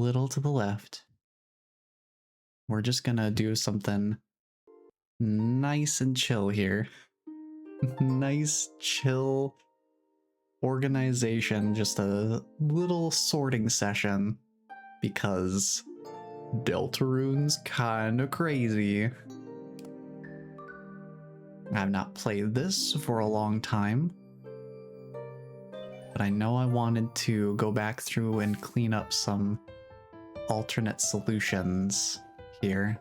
little to the left. We're just gonna do something nice and chill here. Nice, chill organization, just a little sorting session, because Deltarune's kinda crazy. I've not played this for a long time, but I know I wanted to go back through and clean up some alternate solutions here.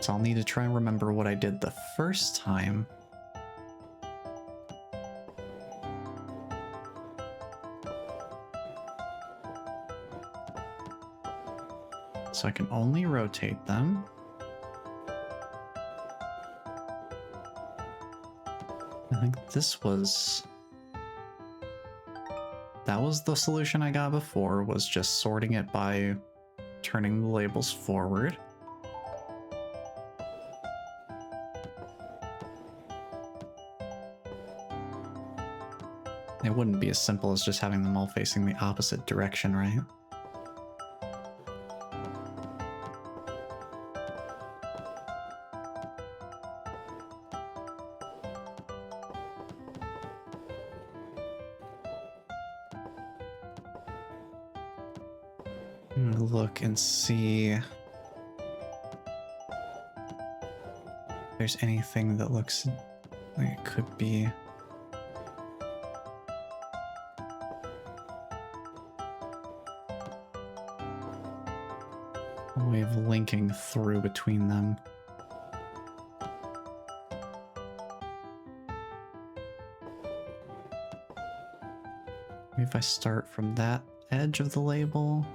So I'll need to try and remember what I did the first time. So I can only rotate them. I think this was... that was the solution I got before, was just sorting it by turning the labels forward. It wouldn't be as simple as just having them all facing the opposite direction, right? Look and see if there's anything that looks like it could be. A way of linking through between them. Maybe if I start from that edge of the label.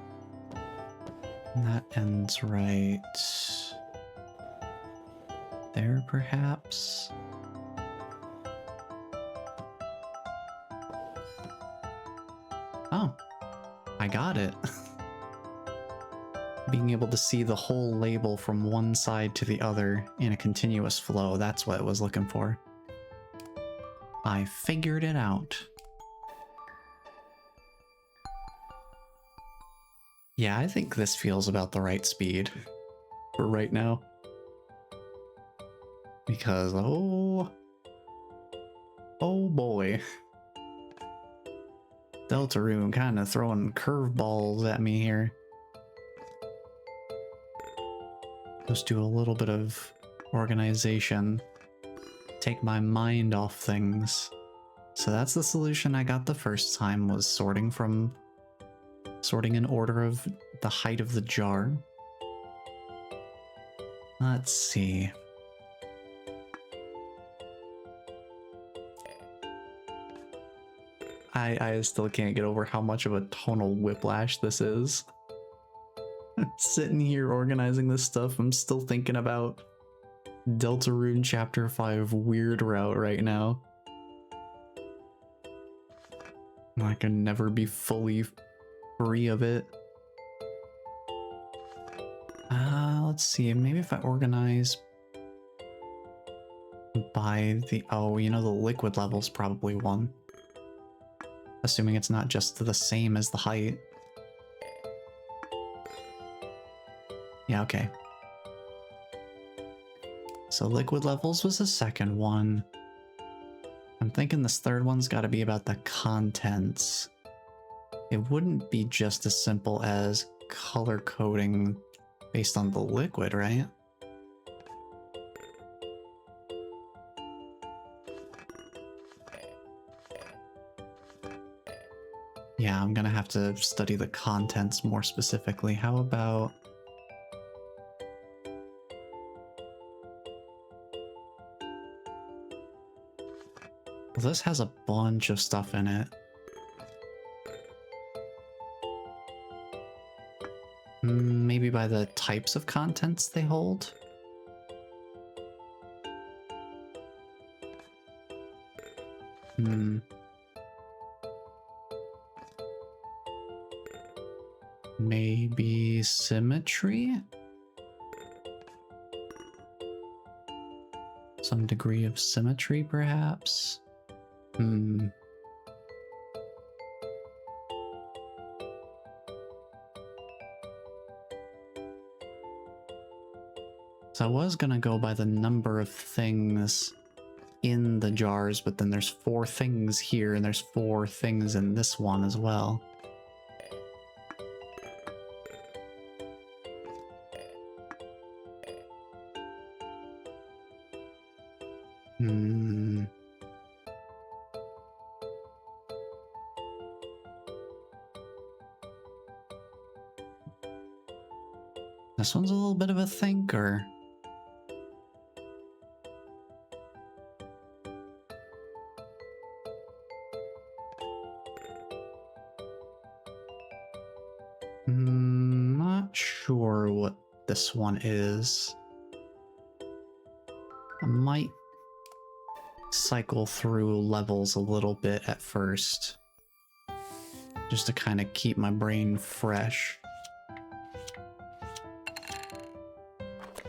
And that ends right there, perhaps. Oh, I got it. Being able to see the whole label from one side to the other in a continuous flow, that's what I was looking for. I figured it out. Yeah, I think this feels about the right speed for right now. Because, oh boy. Deltarune kind of throwing curveballs at me here. Just do a little bit of organization. Take my mind off things. So that's the solution I got the first time, was sorting in order of the height of the jar. Let's see. I still can't get over how much of a tonal whiplash this is. Sitting here organizing this stuff, I'm still thinking about Deltarune Chapter 5 Weird Route right now. I can never be fully free of it. Let's see, maybe if I organize by the... oh, you know, the liquid level's probably one. Assuming it's not just the same as the height. Yeah, okay. So liquid levels was the second one. I'm thinking this third one's got to be about the contents. It wouldn't be just as simple as color coding based on the liquid, right? Yeah, I'm gonna have to study the contents more specifically. How about... well, this has a bunch of stuff in it. Maybe by the types of contents they hold? Maybe symmetry? Some degree of symmetry, perhaps? So I was gonna go by the number of things in the jars, but then there's 4 things here, and there's 4 things in this one as well. This one's a little bit of a thinker. Not sure what this one is. I might cycle through levels a little bit at first, just to kind of keep my brain fresh.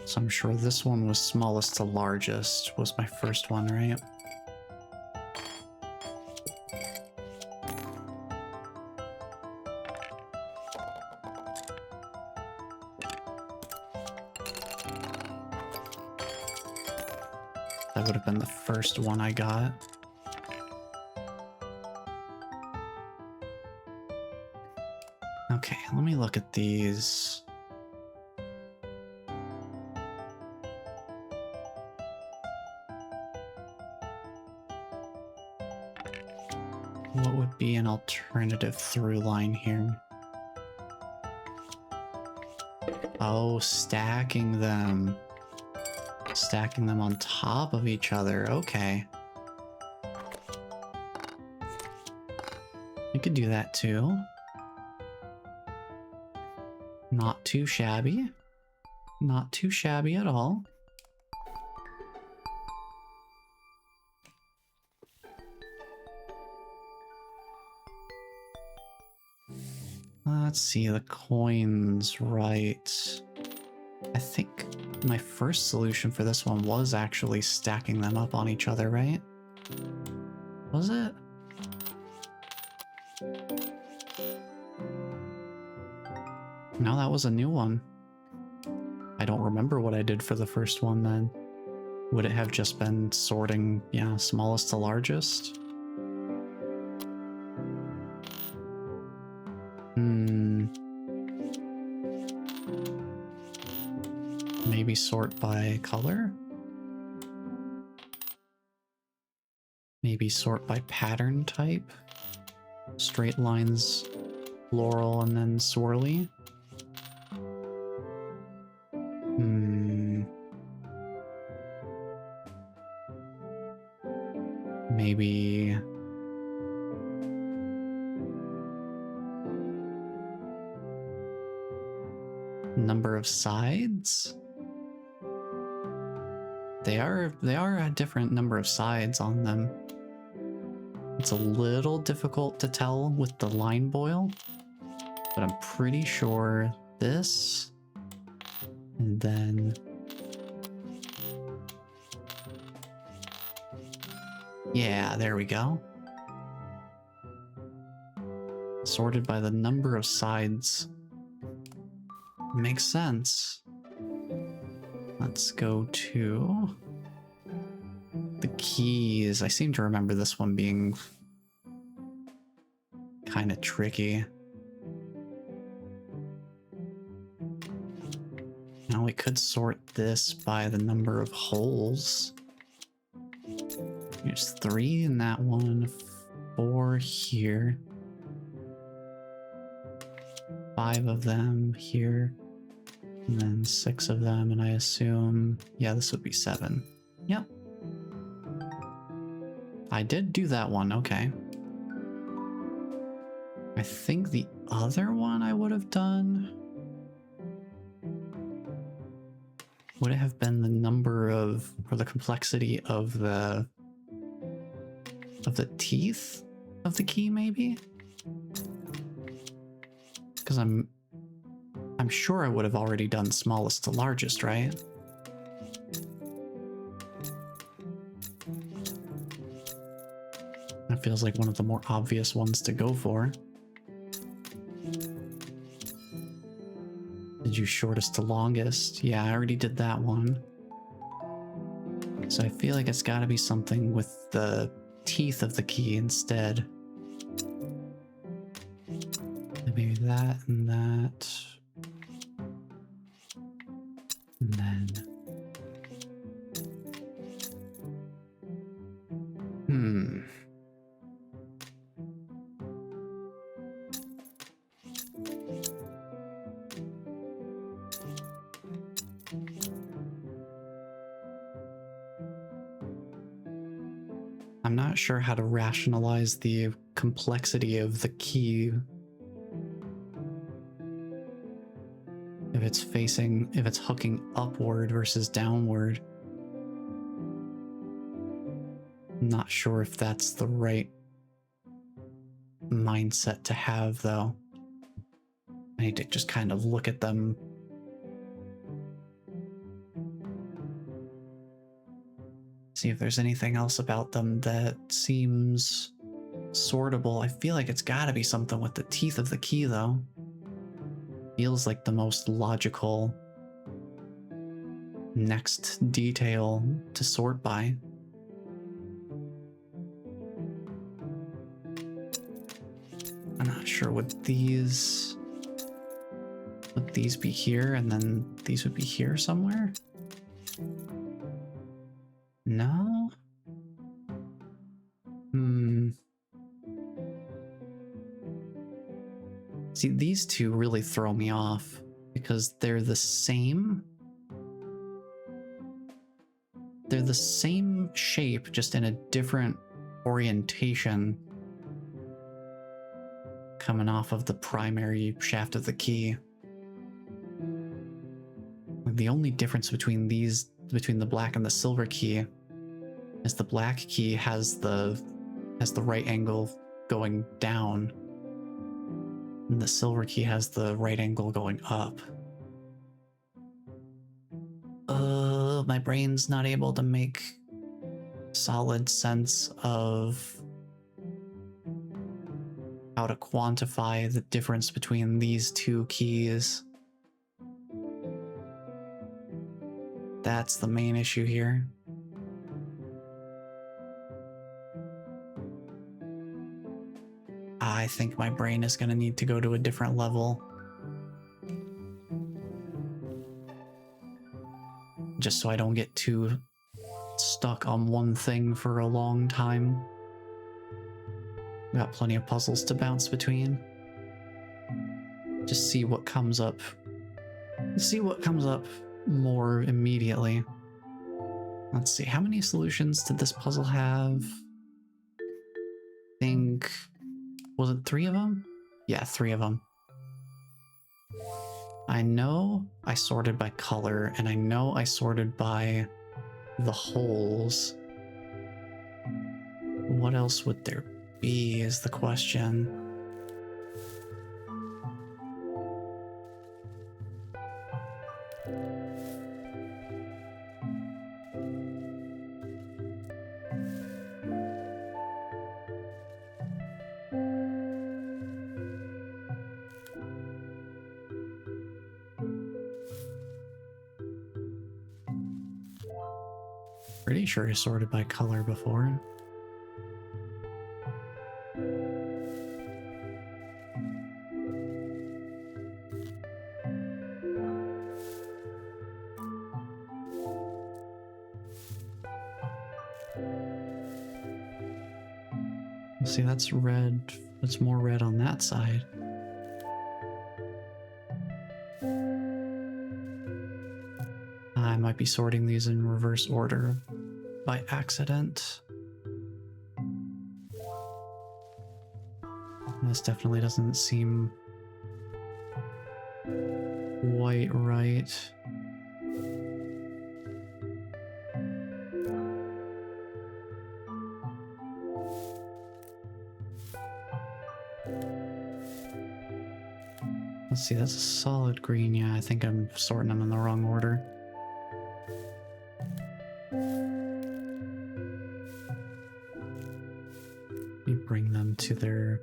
So I'm sure this one was smallest to largest, was my first one, right? That would have been the first one I got. Okay, let me look at these. What would be an alternative through line here? Oh, stacking them. Stacking them on top of each other. Okay. We could do that too. Not too shabby. Not too shabby at all. Let's see, the coins, right. I think my first solution for this one was actually stacking them up on each other, right? Was it? No, that was a new one. I don't remember what I did for the first one then. Would it have just been sorting, yeah, smallest to largest? Maybe sort by color? Maybe sort by pattern type? Straight lines, floral, and then swirly? Maybe... number of sides? They are a different number of sides on them. It's a little difficult to tell with the line boil, but I'm pretty sure this, and then yeah, there we go. Sorted by the number of sides. Makes sense. Let's go to the keys. I seem to remember this one being kind of tricky. Now we could sort this by the number of holes. There's 3 in that one, 4 here, 5 of them here, and then 6 of them, and I assume, yeah, this would be 7. Yep. I did do that one, okay. I think the other one I would have done would it have been the number of, or the complexity of the teeth of the key, maybe? Because I'm sure I would have already done smallest to largest, right? That feels like one of the more obvious ones to go for. Did you shortest to longest? Yeah, I already did that one. So I feel like it's gotta be something with the teeth of the key instead. Maybe that and that. And then... I'm not sure how to rationalize the complexity of the key. If it's hooking upward versus downward. I'm not sure if that's the right mindset to have, though. I need to just kind of look at them. See if there's anything else about them that seems sortable. I feel like it's gotta be something with the teeth of the key, though. Feels like the most logical next detail to sort by. I'm not sure, would these be here and then these would be here somewhere? No? See, these two really throw me off because they're the same. They're the same shape, just in a different orientation coming off of the primary shaft of the key. The only difference between the black and the silver key is the black key has the right angle going down, and the silver key has the right angle going up. My brain's not able to make solid sense of how to quantify the difference between these two keys. That's the main issue here. I think my brain is going to need to go to a different level. Just so I don't get too stuck on one thing for a long time. Got plenty of puzzles to bounce between. Just see what comes up. See what comes up more immediately. Let's see, how many solutions did this puzzle have? I think... was it 3 of them? Yeah, 3 of them. I know I sorted by color, and I know I sorted by the holes. What else would there be is the question. Pretty sure I sorted by color before. See, that's red. It's more red on that side. I might be sorting these in reverse order by accident. This definitely doesn't seem quite right. Let's see, that's a solid green. Yeah, I think I'm sorting them in the wrong order. You bring them to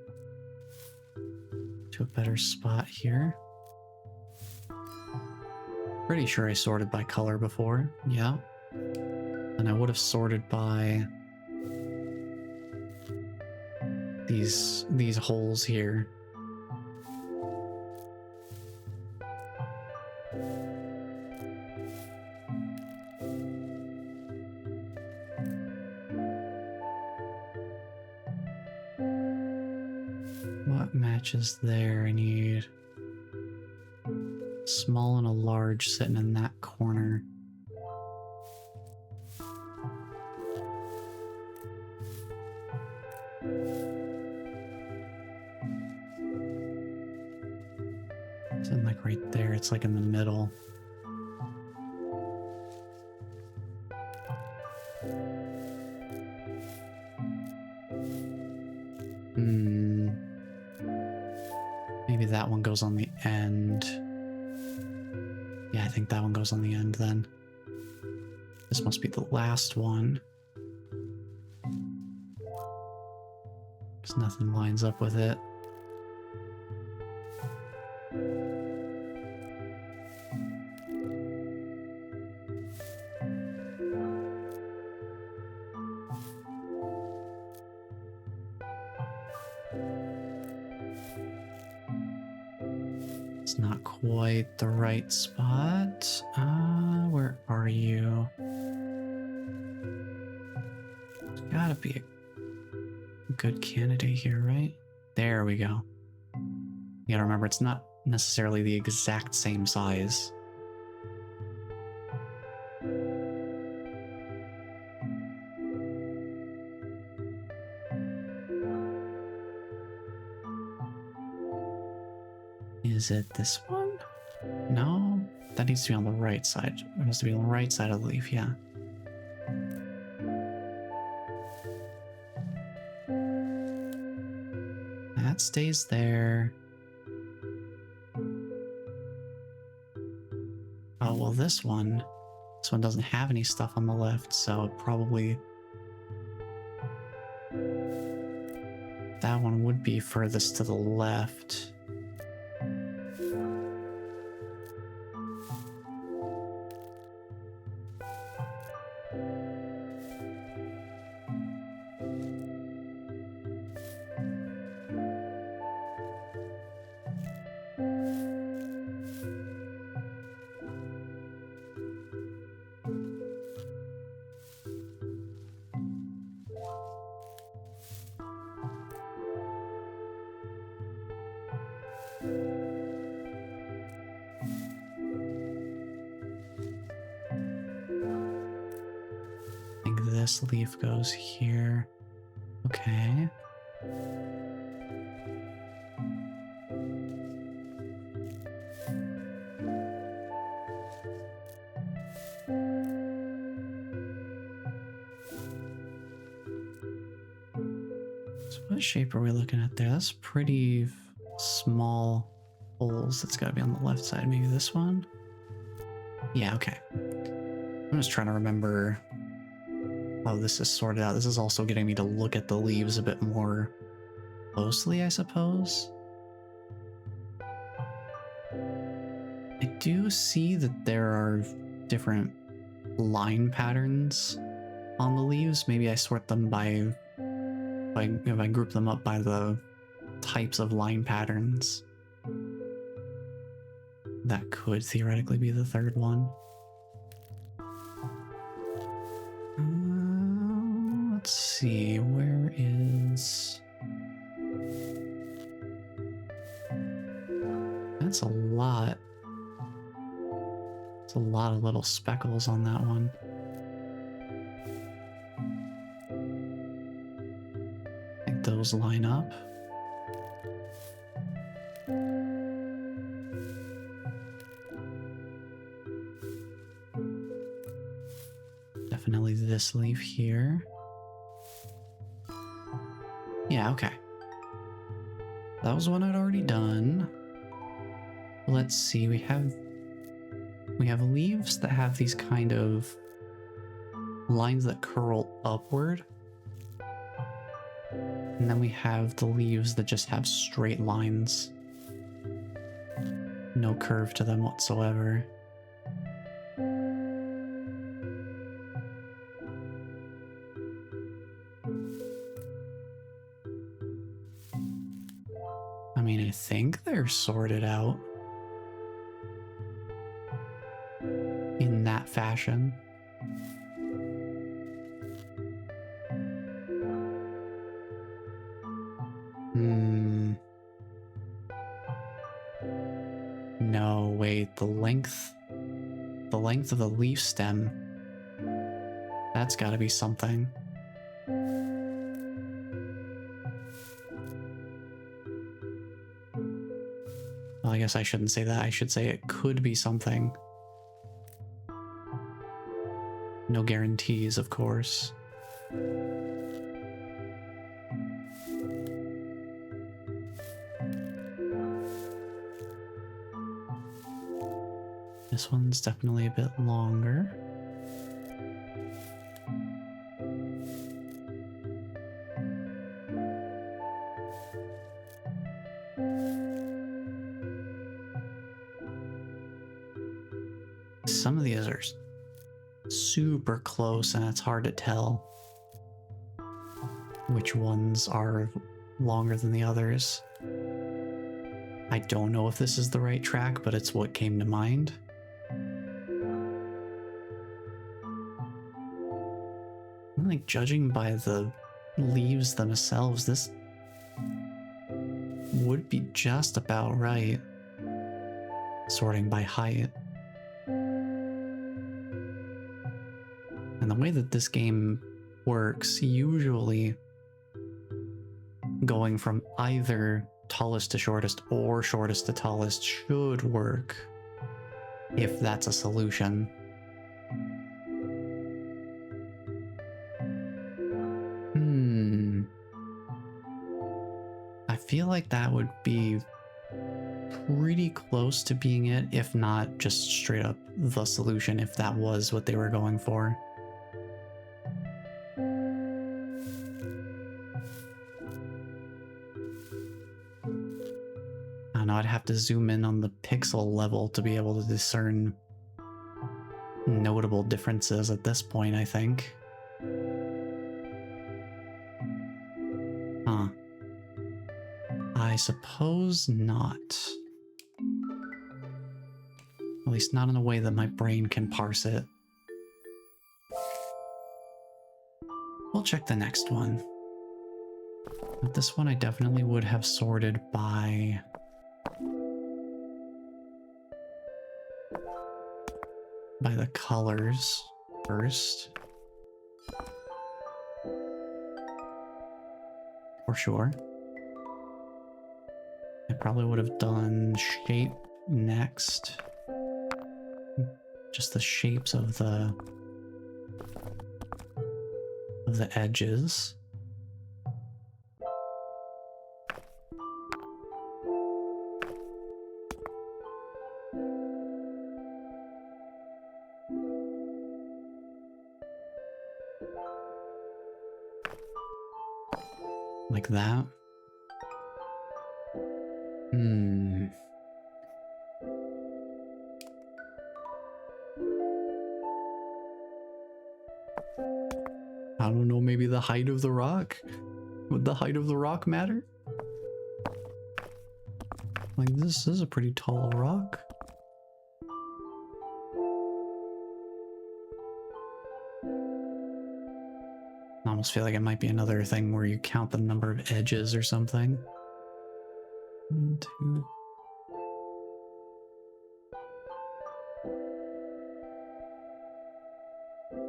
a better spot here. Pretty sure I sorted by color before. Yeah. And I would have sorted by these holes here. What matches there? I need small and a large sitting in that corner. It's in like right there. It's like in the middle. Maybe that one goes on the end. Yeah, I think that one goes on the end then. This must be the last one. Because nothing lines up with it. It's not quite the right spot. Where are you? There's gotta be a good candidate here, right? There we go. You gotta remember, it's not necessarily the exact same size. Is it this one? No, that needs to be on the right side. It has to be on the right side of the leaf, yeah. That stays there. Oh, well, this one doesn't have any stuff on the left, so it probably... That one would be furthest to the left. This leaf goes here. Okay. So what shape are we looking at there? That's pretty small holes. That's got to be on the left side. Maybe this one? Yeah, okay. I'm just trying to remember how this is sorted out. This is also getting me to look at the leaves a bit more closely, I suppose. I do see that there are different line patterns on the leaves. Maybe I sort them by if I group them up by the types of line patterns. That could theoretically be the third one. Let's see, where is... That's a lot. It's a lot of little speckles on that one. I think those line up. Definitely this leaf here. Yeah, okay. That was one I'd already done. Let's see, we have leaves that have these kind of lines that curl upward. And then we have the leaves that just have straight lines. No curve to them whatsoever. mean, I think they're sorted out in that fashion. No, wait, the length of the leaf stem, that's gotta be something. Well, I guess I shouldn't say that. I should say it could be something. No guarantees, of course. This one's definitely a bit longer. Some of these are super close and it's hard to tell which ones are longer than the others. I don't know if this is the right track, but it's what came to mind. Like, judging by the leaves themselves, this would be just about right. Sorting by height. And the way that this game works, usually going from either tallest to shortest or shortest to tallest should work, if that's a solution. I feel like that would be pretty close to being it, if not just straight up the solution, if that was what they were going for. I don't know, I'd have to zoom in on the pixel level to be able to discern notable differences at this point, I think. Huh. I suppose not. At least not in a way that my brain can parse it. We'll check the next one. But this one I definitely would have sorted by the colors first. For sure. I probably would have done shape next. Just the shapes of the edges. Like that. I don't know, maybe the height of the rock? Would the height of the rock matter? Like, this is a pretty tall rock. I almost feel like it might be another thing where you count the number of edges or something. 1, 2.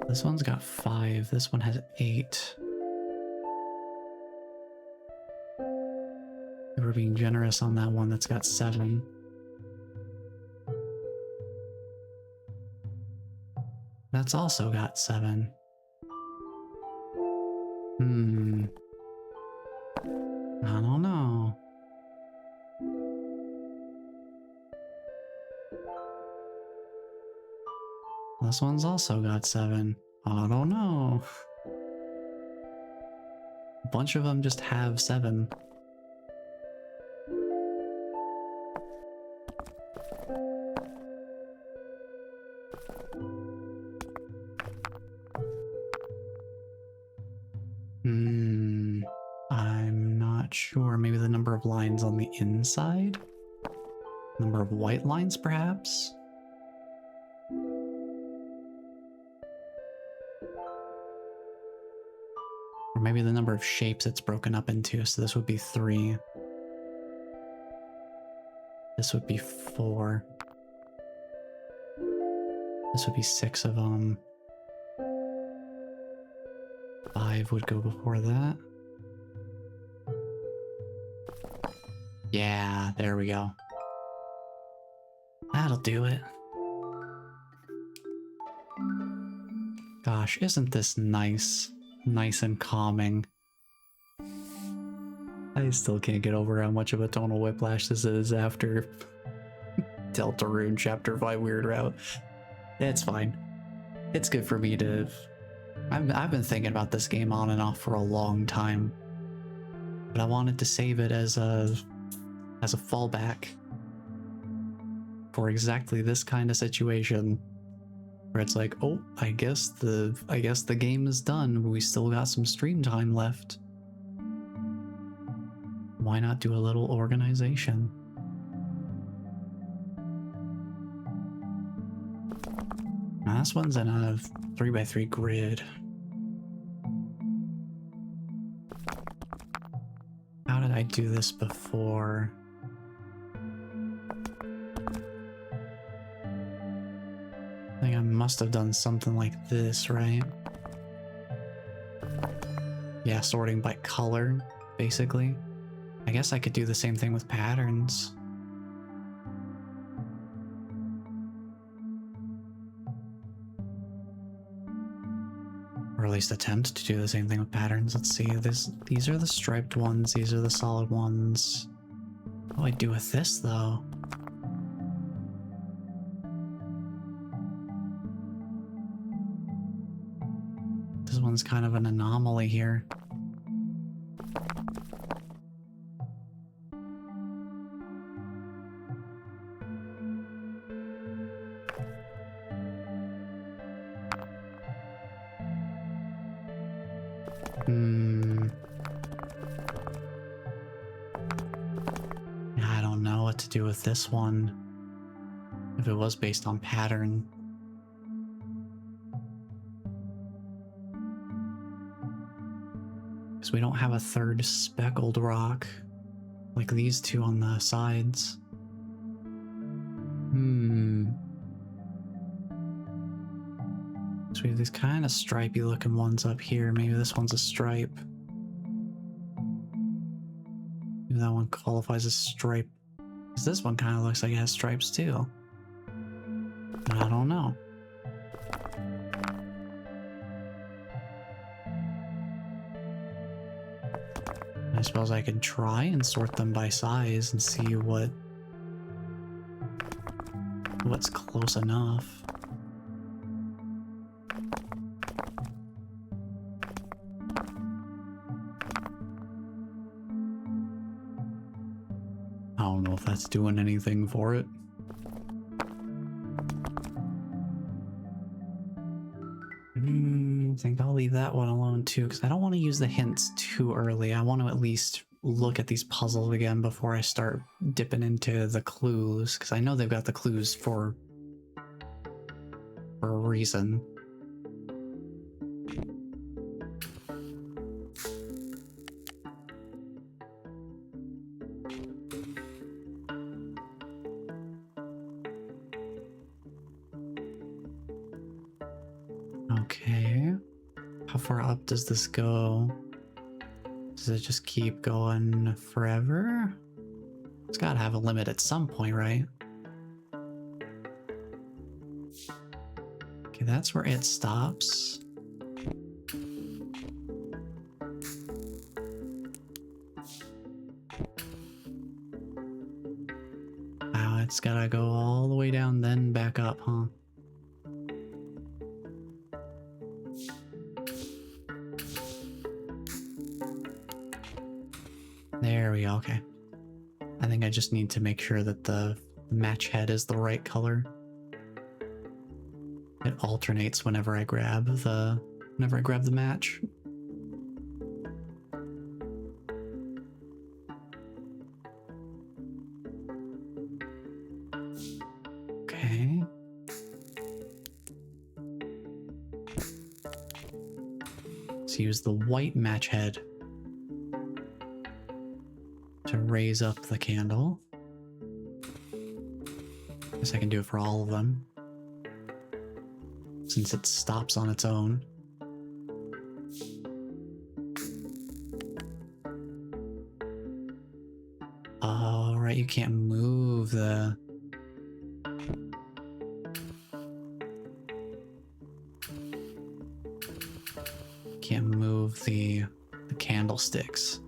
This one's got 5. This one has 8. We're being generous on that one that's got 7. That's also got 7. I don't know. This one's also got 7. I don't know. A bunch of them just have 7. I'm not not sure. Maybe the number of lines on the inside? Number of white lines, perhaps? Or maybe the number of shapes it's broken up into. So this would be 3. This would be 4. This would be 6 of them. 5 would go before that. Yeah, there we go. That'll do it. Gosh, isn't this nice? Nice and calming. I still can't get over how much of a tonal whiplash this is after Deltarune Chapter 5 Weird Route. It's fine. It's good for me to... I've been thinking about this game on and off for a long time. But I wanted to save it as a fallback for exactly this kind of situation. Where it's like, oh, I guess the game is done. We still got some stream time left. Why not do a little organization? Now this one's in a 3x3 grid. How did I do this before? I think I must have done something like this, right? Yeah, sorting by color, basically. I guess I could do the same thing with patterns. Or at least attempt to do the same thing with patterns. Let's see, these are the striped ones, these are the solid ones. What do I do with this, though? This one's kind of an anomaly here. I don't know what to do with this one. If it was based on pattern. Because we don't have a third speckled rock like these two on the sides. So we have these kind of stripy looking ones up here. Maybe this one's a stripe. Maybe that one qualifies as stripe. Because this one kind of looks like it has stripes too. But I don't know. I suppose I could try and sort them by size and see what's close enough. I don't know if that's doing anything for it. I think I'll leave that one alone too, because I don't want to use the hints too early. I want to at least look at these puzzles again before I start dipping into the clues, because I know they've got the clues for a reason. Okay. How far up does this go? Does it just keep going forever? It's gotta have a limit at some point, right? Okay, that's where it stops. Wow, it's gotta go all the way down, then back up, huh? There we go, okay. I think I just need to make sure that the match head is the right color. It alternates whenever I grab the match. Okay. Let's use the white match head to raise up the candle. Guess I can do it for all of them, since it stops on its own. Oh, right, you can't move the... Can't move the candlesticks.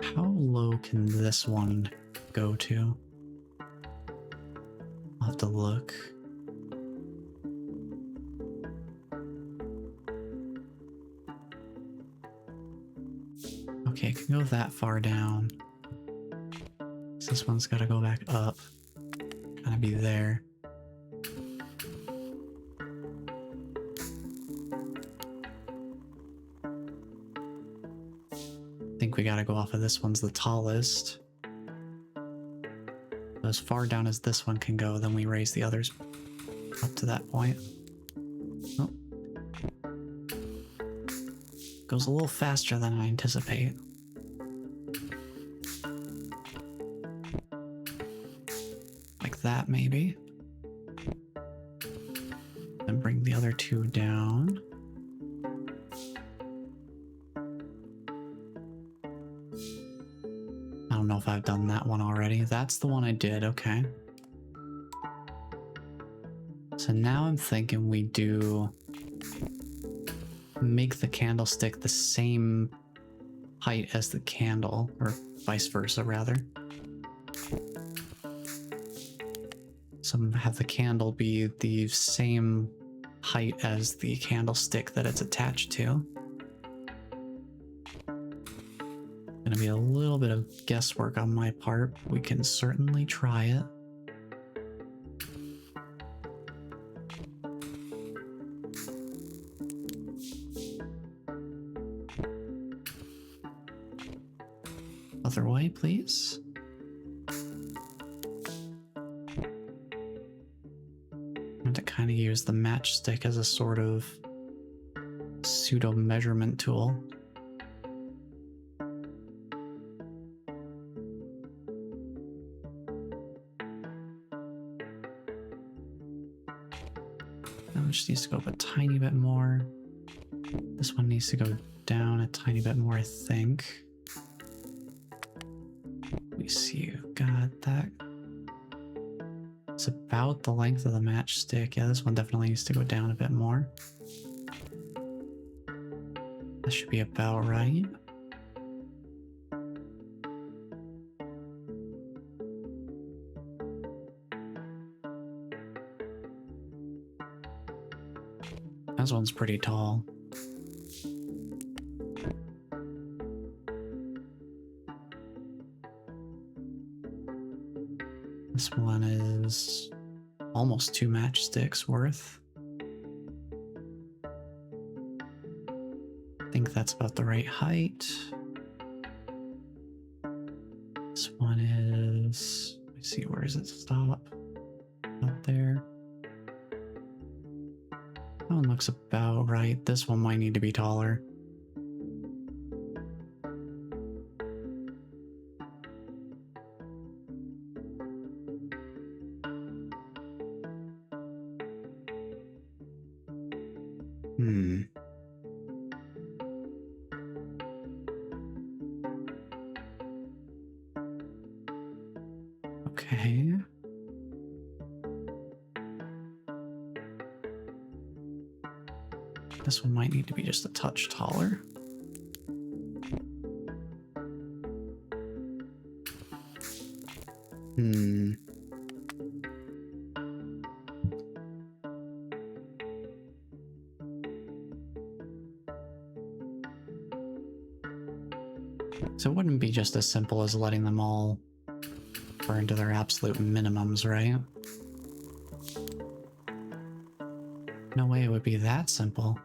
How low can this one go to? I'll have to look. Okay, it can go that far down. So this one's got to go back up. Gotta be there. I think we gotta go off of this one's the tallest. As far down as this one can go, then we raise the others up to that point. Oh. Goes a little faster than I anticipate. Like that, maybe. Then bring the other two down. I don't know if I've done that one already. That's the one I did, okay. So now I'm thinking we do... make the candlestick the same height as the candle, or vice versa, rather. So have the candle be the same height as the candlestick that it's attached to. Gonna be a little bit of guesswork on my part. We can certainly try it. Other way, please. And to kind of use the matchstick as a sort of pseudo measurement tool. That just needs to go up a tiny bit more. This one needs to go down a tiny bit more, I think. Let me see, you've got that. It's about the length of the matchstick. Yeah, this one definitely needs to go down a bit more. That should be about right. This one's pretty tall. This one is almost 2 matchsticks worth. I think that's about the right height. This one is, let me see, where does it stop? Out there. That one looks about right. This one might need to be taller. Okay. This one might need to be just a touch taller. So it wouldn't be just as simple as letting them all burn to their absolute minimums, right? No way it would be that simple.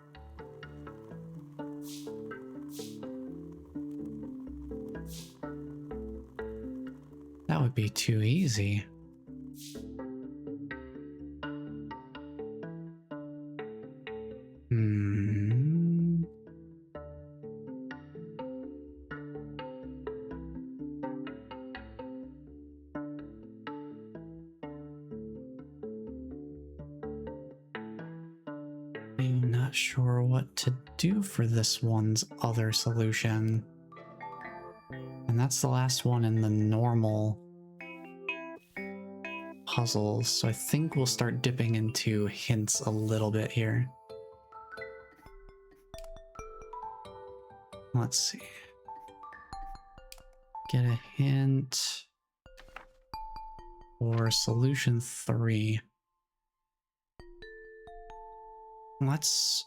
be too easy. Hmm. I'm not sure what to do for this one's other solution. And that's the last one in the normal puzzles, so I think we'll start dipping into hints a little bit here. Let's see. Get a hint for solution 3. Let's...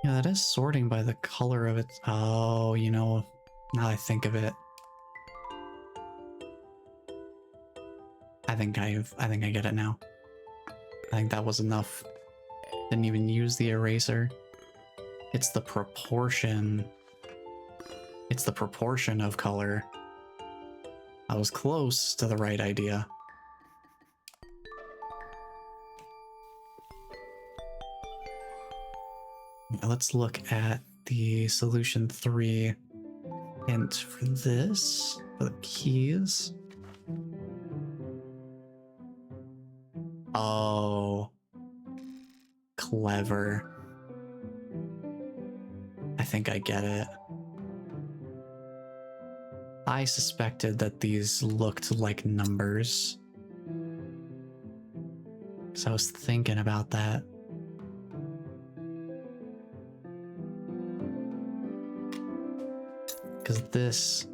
Yeah, that is sorting by the color of it. Oh, you know, now I think of it. I think I get it now. I think that was enough. Didn't even use the eraser. It's the proportion. It's the proportion of color. I was close to the right idea. Now let's look at the solution 3 hint for this, for the keys. Oh, clever. I think I get it. I suspected that these looked like numbers, so I was thinking about that. Because this...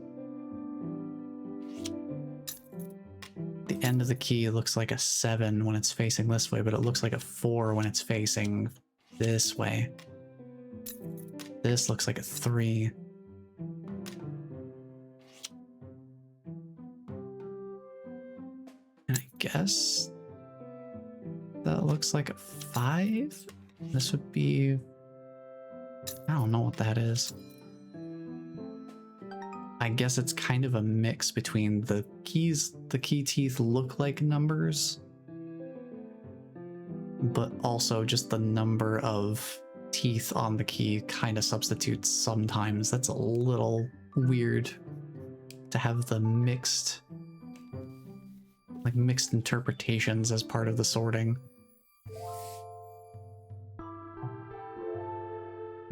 the end of the key looks like a 7 when it's facing this way, but it looks like a 4 when it's facing this way. This looks like a 3. And I guess that looks like a 5? This would be... I don't know what that is. I guess it's kind of a mix between the keys. The key teeth look like numbers, but also just the number of teeth on the key kind of substitutes sometimes. That's a little weird to have the mixed interpretations as part of the sorting.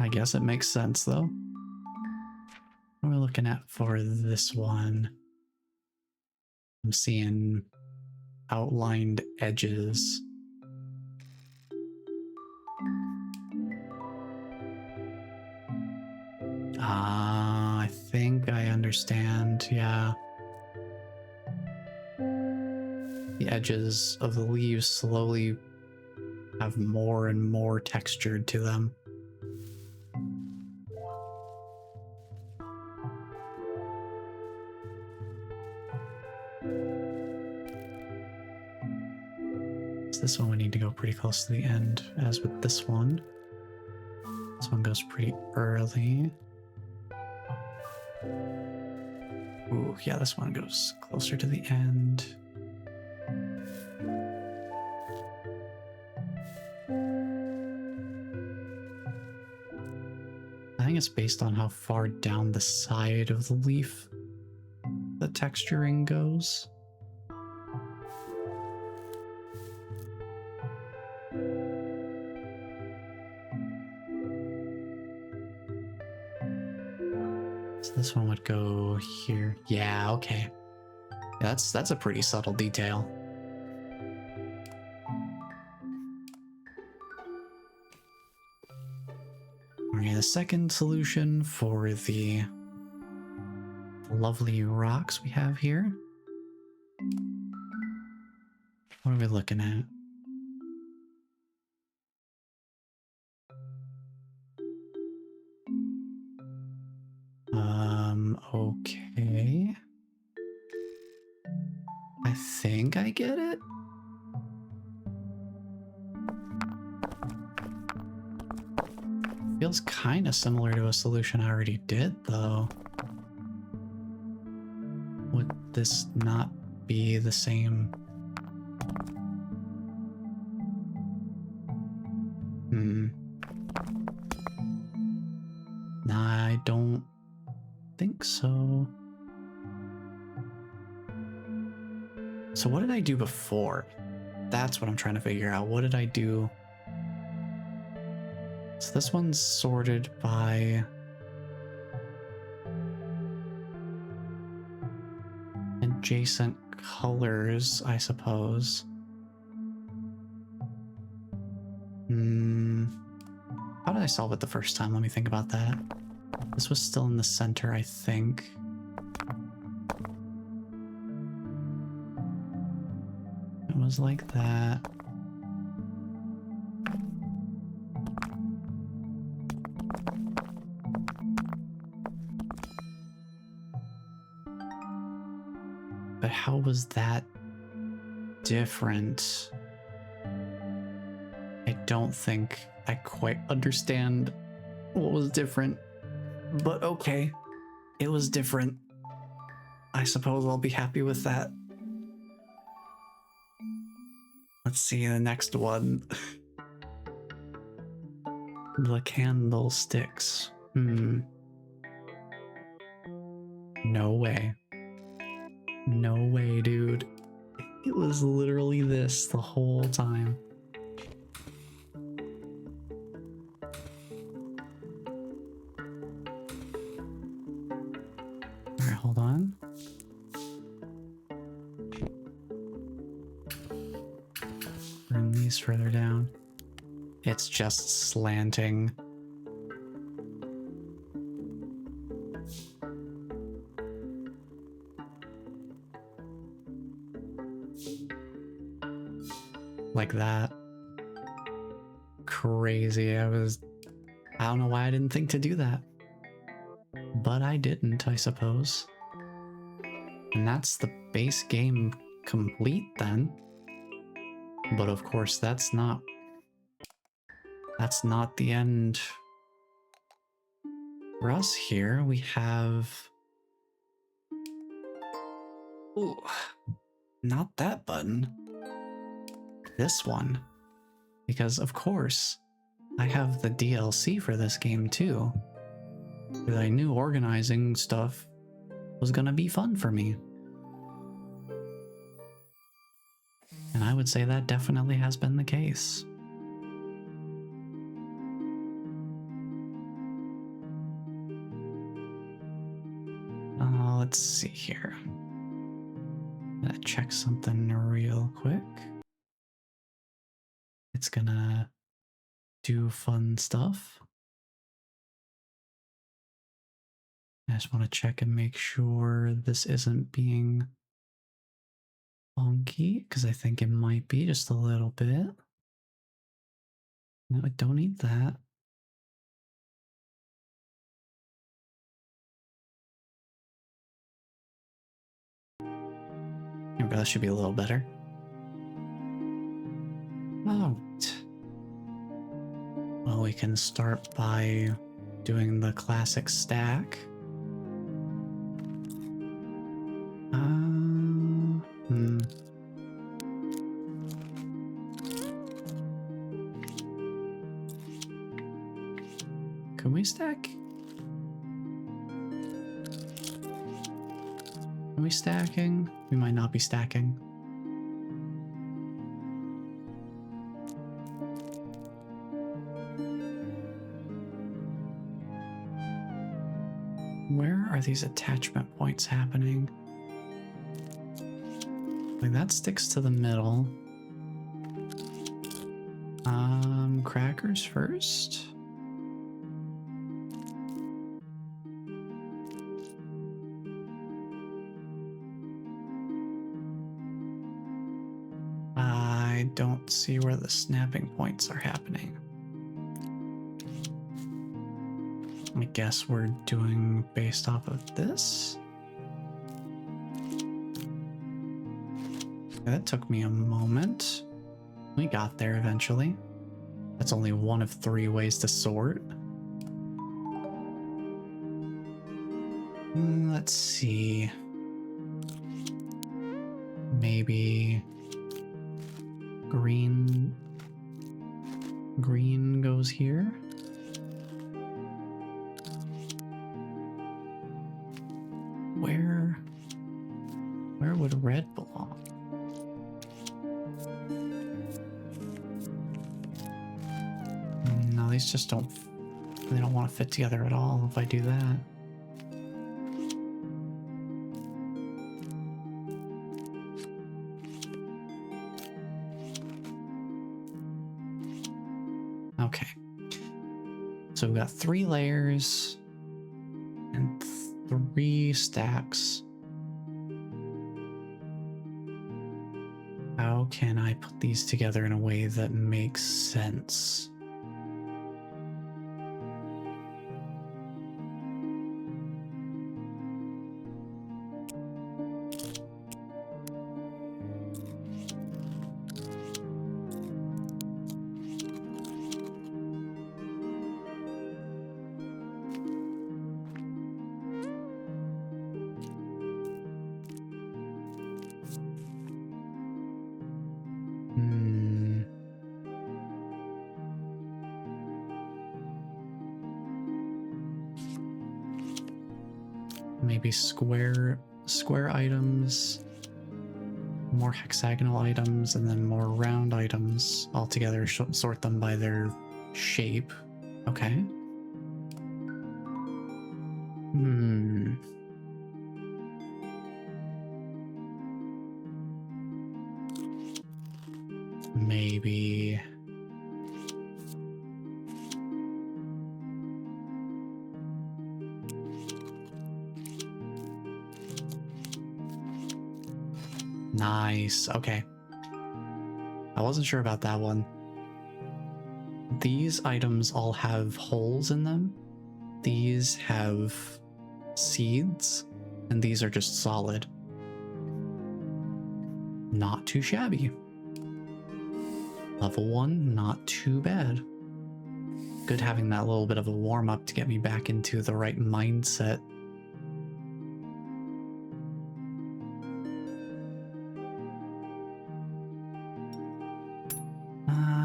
I guess it makes sense though. What are we looking at for this one? I'm seeing outlined edges. Ah, I think I understand, yeah. The edges of the leaves slowly have more and more texture to them. This one we need to go pretty close to the end, as with this one. This one goes pretty early. Ooh, yeah, this one goes closer to the end. I think it's based on how far down the side of the leaf the texturing goes. This one would go here. Yeah, okay. Yeah, that's a pretty subtle detail. Okay, the second solution for the lovely rocks we have here. What are we looking at? Okay. I think I get it. Feels kind of similar to a solution I already did, though. this not be the same? Nah, I don't think so. So what did I do before? That's what I'm trying to figure out. What did I do? So this one's sorted by adjacent colors, I suppose. How did I solve it the first time? Let me think about that. This was still in the center, I think. It was like that. But how was that different? I don't think I quite understand what was different, but okay, it was different. I suppose I'll be happy with that. Let's see the next one. The candlesticks. No way. No way, dude. It was literally this the whole time. Alright, hold on. Bring these further down. It's just slanting. Like that. Crazy. I don't know why I didn't think to do that. But I didn't, I suppose. And that's the base game complete then. But of course, that's not the end. For us here, we have... Ooh, not that button. This one. Because of course, I have the DLC for this game too. Because I knew organizing stuff was gonna be fun for me. And I would say that definitely has been the case. Let's see here. Gonna check something real quick. It's gonna do fun stuff. I just want to check and make sure this isn't being funky, because I think it might be just a little bit. No, I don't need that. Here we go, that should be a little better. Oh. Well, we can start by doing the classic stack. Can we stack? Are we stacking? We might not be stacking. Where are these attachment points happening? Like that sticks to the middle. Crackers first. I don't see where the snapping points are happening. I guess we're doing based off of this. That took me a moment. We got there eventually. That's only one of 3 ways to sort. Let's see. maybe green goes here. Where would red belong? No, these just don't, they don't want to fit together at all if I do that. Okay. So we've got 3 layers and 3 stacks. How can I put these together in a way that makes sense? Maybe square items, more hexagonal items, and then more round items all together. Sort them by their shape. Okay. Maybe. Nice. Okay. I wasn't sure about that one. These items all have holes in them. These have seeds, and these are just solid. Not too shabby. Level 1, not too bad. Good having that little bit of a warm-up to get me back into the right mindset.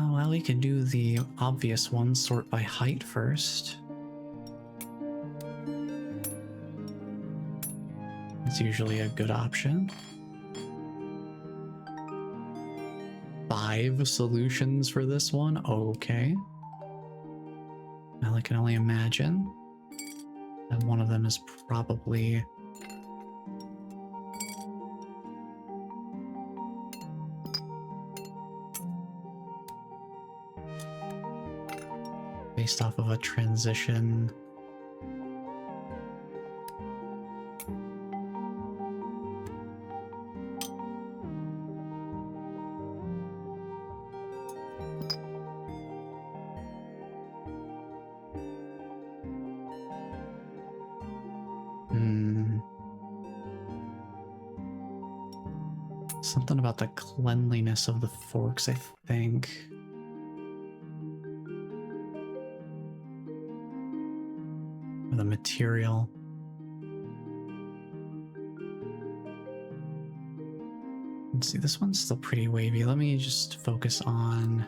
Well, we can do the obvious one, sort by height first. It's usually a good option. 5 solutions for this one? Okay. Well, I can only imagine that one of them is probably based off of a transition. Something about the cleanliness of the forks, I think. Or the material. Let's see, this one's still pretty wavy. Let me just focus on...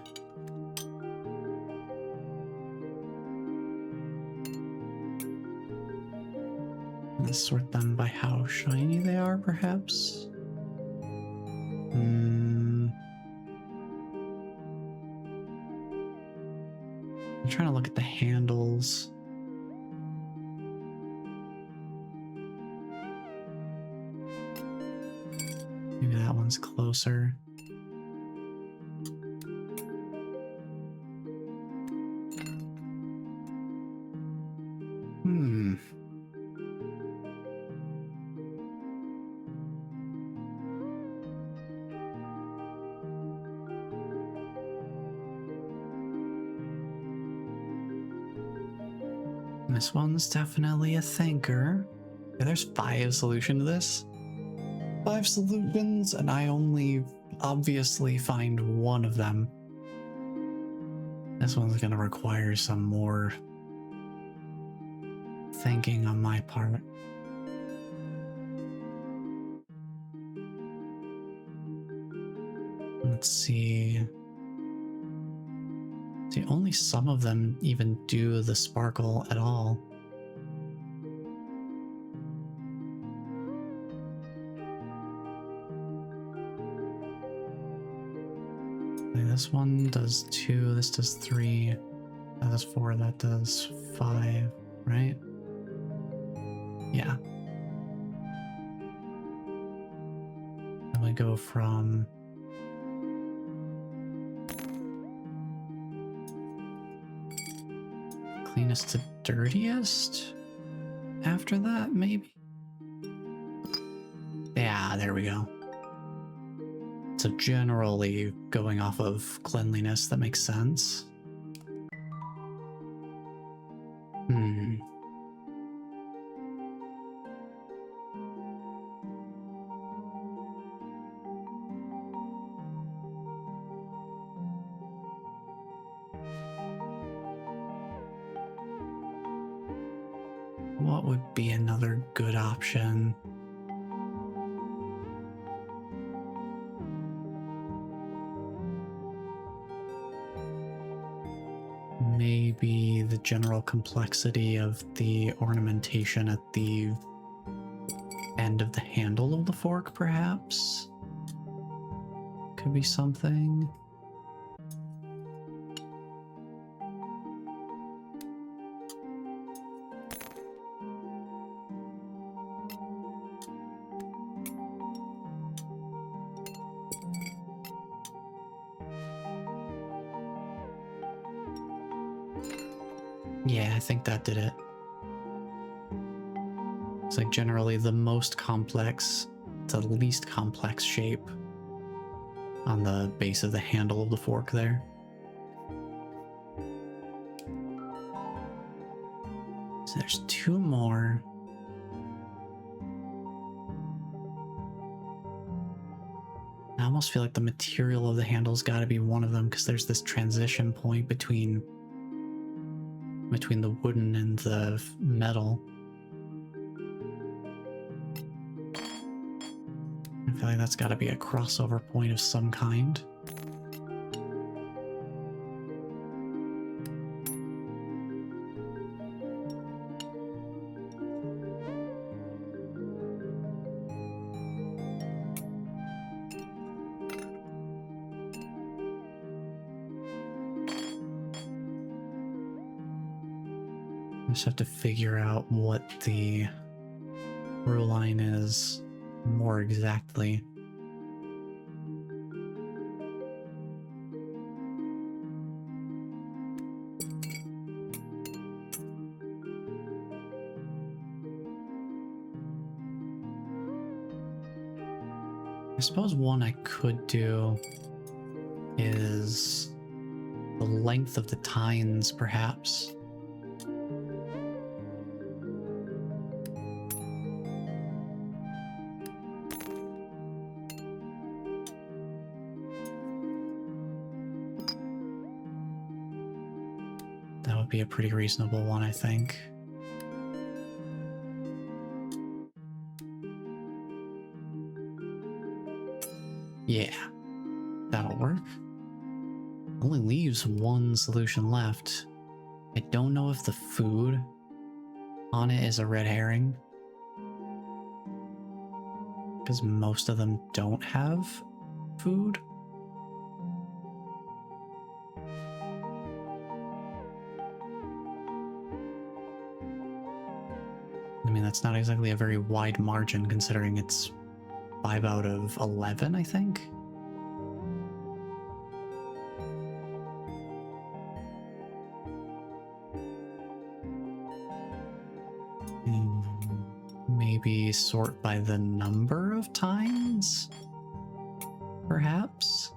Let's sort them by how shiny they are, perhaps? I'm trying to look at the handles. Maybe that one's closer. This one's definitely a thinker. Yeah, there's 5 solutions to this. 5 solutions, and I only obviously find one of them. This one's gonna require some more thinking on my part. Let's see. See, only some of them even do the sparkle at all. This one does 2, this does 3, that does 4, that does 5, right? Yeah. And we go from cleanest to dirtiest after that, maybe? Yeah, there we go. So generally going off of cleanliness, that makes sense. What would be another good option? Maybe the general complexity of the ornamentation at the end of the handle of the fork, perhaps? Could be something. Yeah, I think that did it. It's like generally the most complex to least complex shape on the base of the handle of the fork there. So there's 2 more. I almost feel like the material of the handle's got to be one of them because there's this transition point between the wooden and the metal. I feel like that's got to be a crossover point of some kind. I just have to figure out what the through line is more exactly. I suppose one I could do is the length of the tines, perhaps. That would be a pretty reasonable one, I think. Yeah, that'll work. Only leaves one solution left. I don't know if the food on it is a red herring, because most of them don't have food. I mean, that's not exactly a very wide margin considering it's 5 out of 11, I think. Maybe sort by the number of times, perhaps?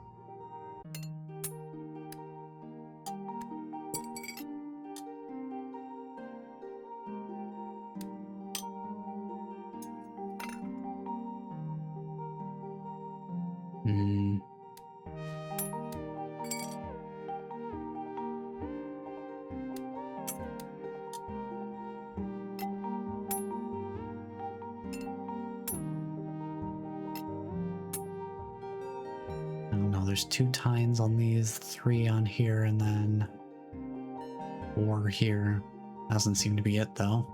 there's 2 tines on these, 3 on here, and then 4 here. Doesn't seem to be it though.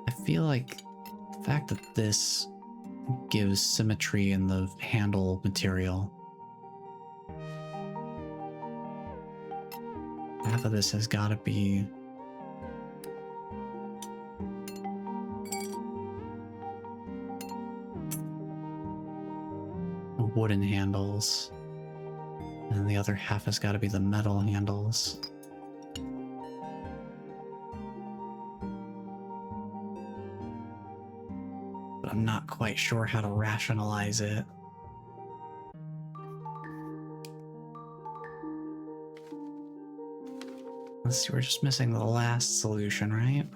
I feel like the fact that this gives symmetry in the handle material. Half of this has got to be wooden handles, and the other half has got to be the metal handles. But I'm not quite sure how to rationalize it. Let's see, we're just missing the last solution, right?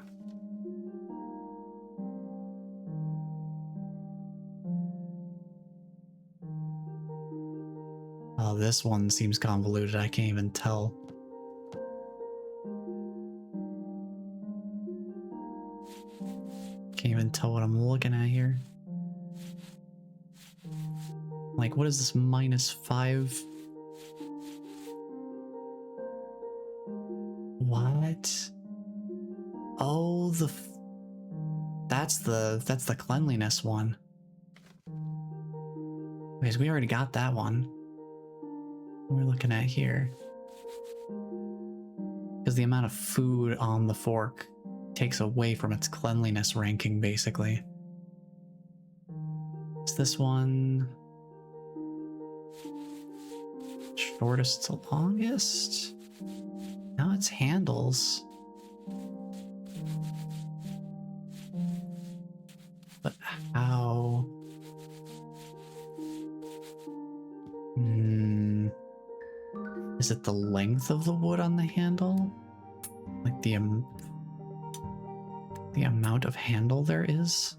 Oh, this one seems convoluted. I can't even tell. Can't even tell what I'm looking at here. Like, what is this -5? What? Oh, that's the cleanliness one. Because we already got that one. What are we looking at here? Because the amount of food on the fork takes away from its cleanliness ranking, basically. Is this one shortest to longest? No, it's handles. But how? Is it the length of the wood on the handle? Like the amount of handle there is?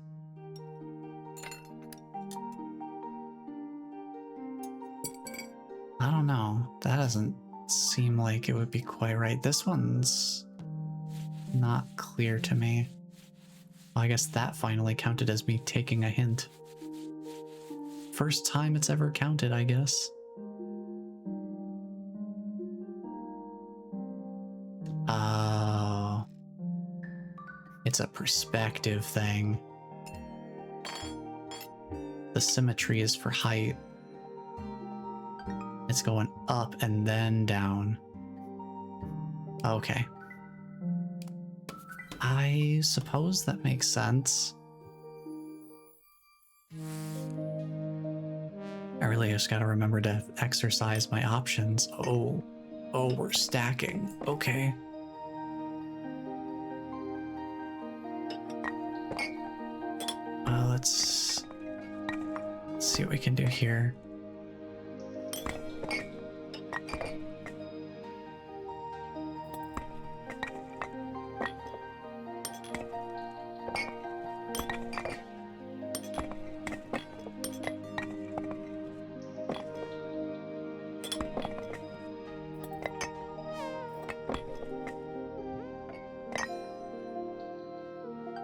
I don't know. That doesn't seem like it would be quite right. This one's not clear to me. Well, I guess that finally counted as me taking a hint. First time it's ever counted, I guess. Oh. It's a perspective thing. The symmetry is for height. It's going up and then down. Okay. I suppose that makes sense. I really just gotta remember to exercise my options. Oh, we're stacking. Okay. Let's see what we can do here.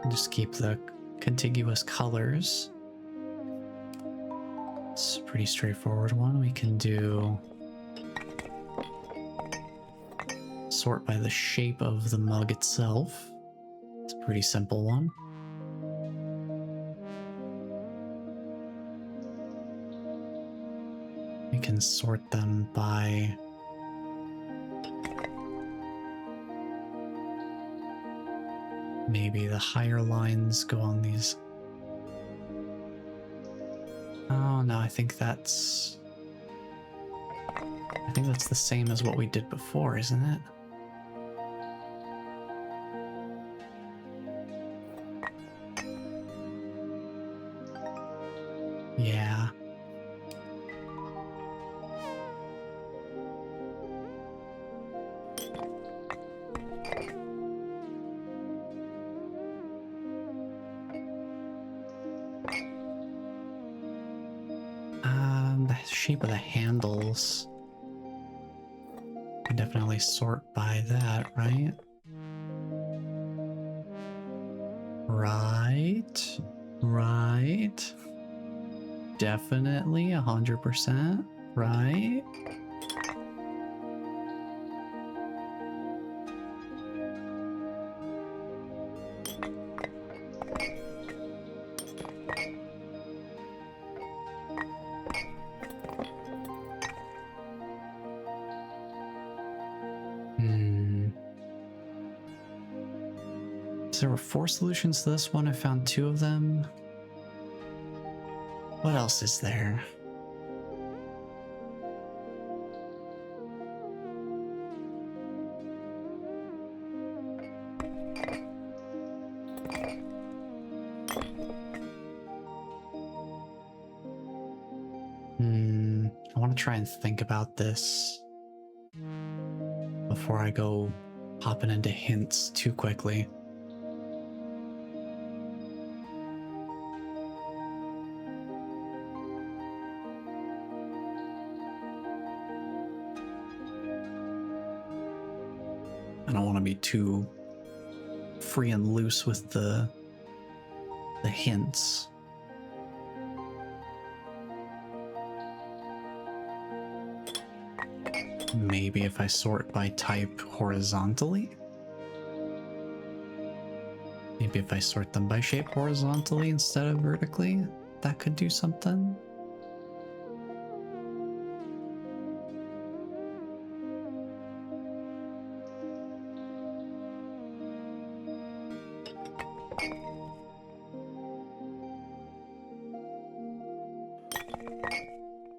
Just keep the contiguous colors. It's a pretty straightforward one. We can do sort by the shape of the mug itself. It's a pretty simple one. We can sort them by maybe the higher lines go on these. Oh no, I think that's the same as what we did before, isn't it? Yeah. The shape of the handles. definitely sort by that, right? Right. Right. Definitely 100%. Right. So there were 4 solutions to this one. I found 2 of them. What else is there? I want to try and think about this before I go popping into hints too quickly. I don't want to be too free and loose with the hints. Maybe if I sort by type horizontally? Maybe if I sort them by shape horizontally instead of vertically, that could do something.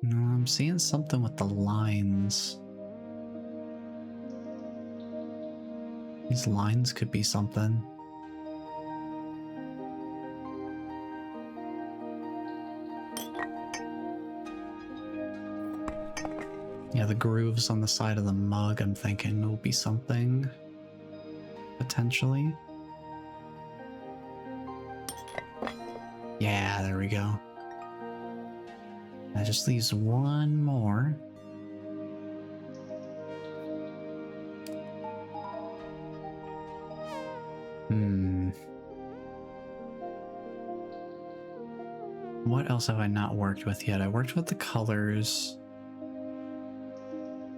No, I'm seeing something with the lines. These lines could be something. Yeah, the grooves on the side of the mug, I'm thinking will be something, potentially. Yeah, there we go. That just leaves one more. What else have I not worked with yet? I worked with the colors.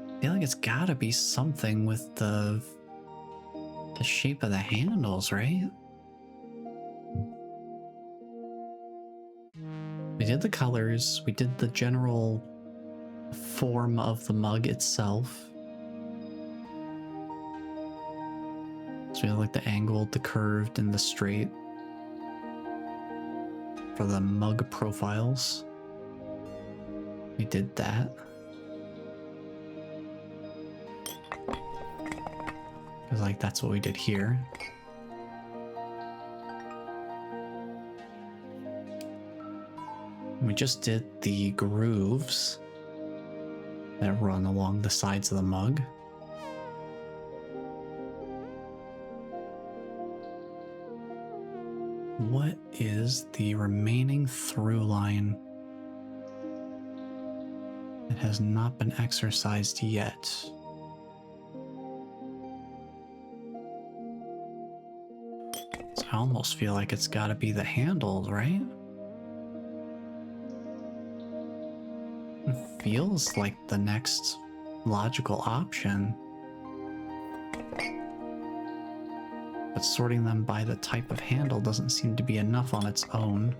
I feel like it's gotta be something with the shape of the handles, right? We did the colors, we did the general form of the mug itself. So we have like the angled, the curved, and the straight for the mug profiles. We did that. Because like that's what we did here. We just did the grooves that run along the sides of the mug. What is the remaining through line that has not been exercised yet? So I almost feel like it's got to be the handles, right? It feels like the next logical option. But sorting them by the type of handle doesn't seem to be enough on its own.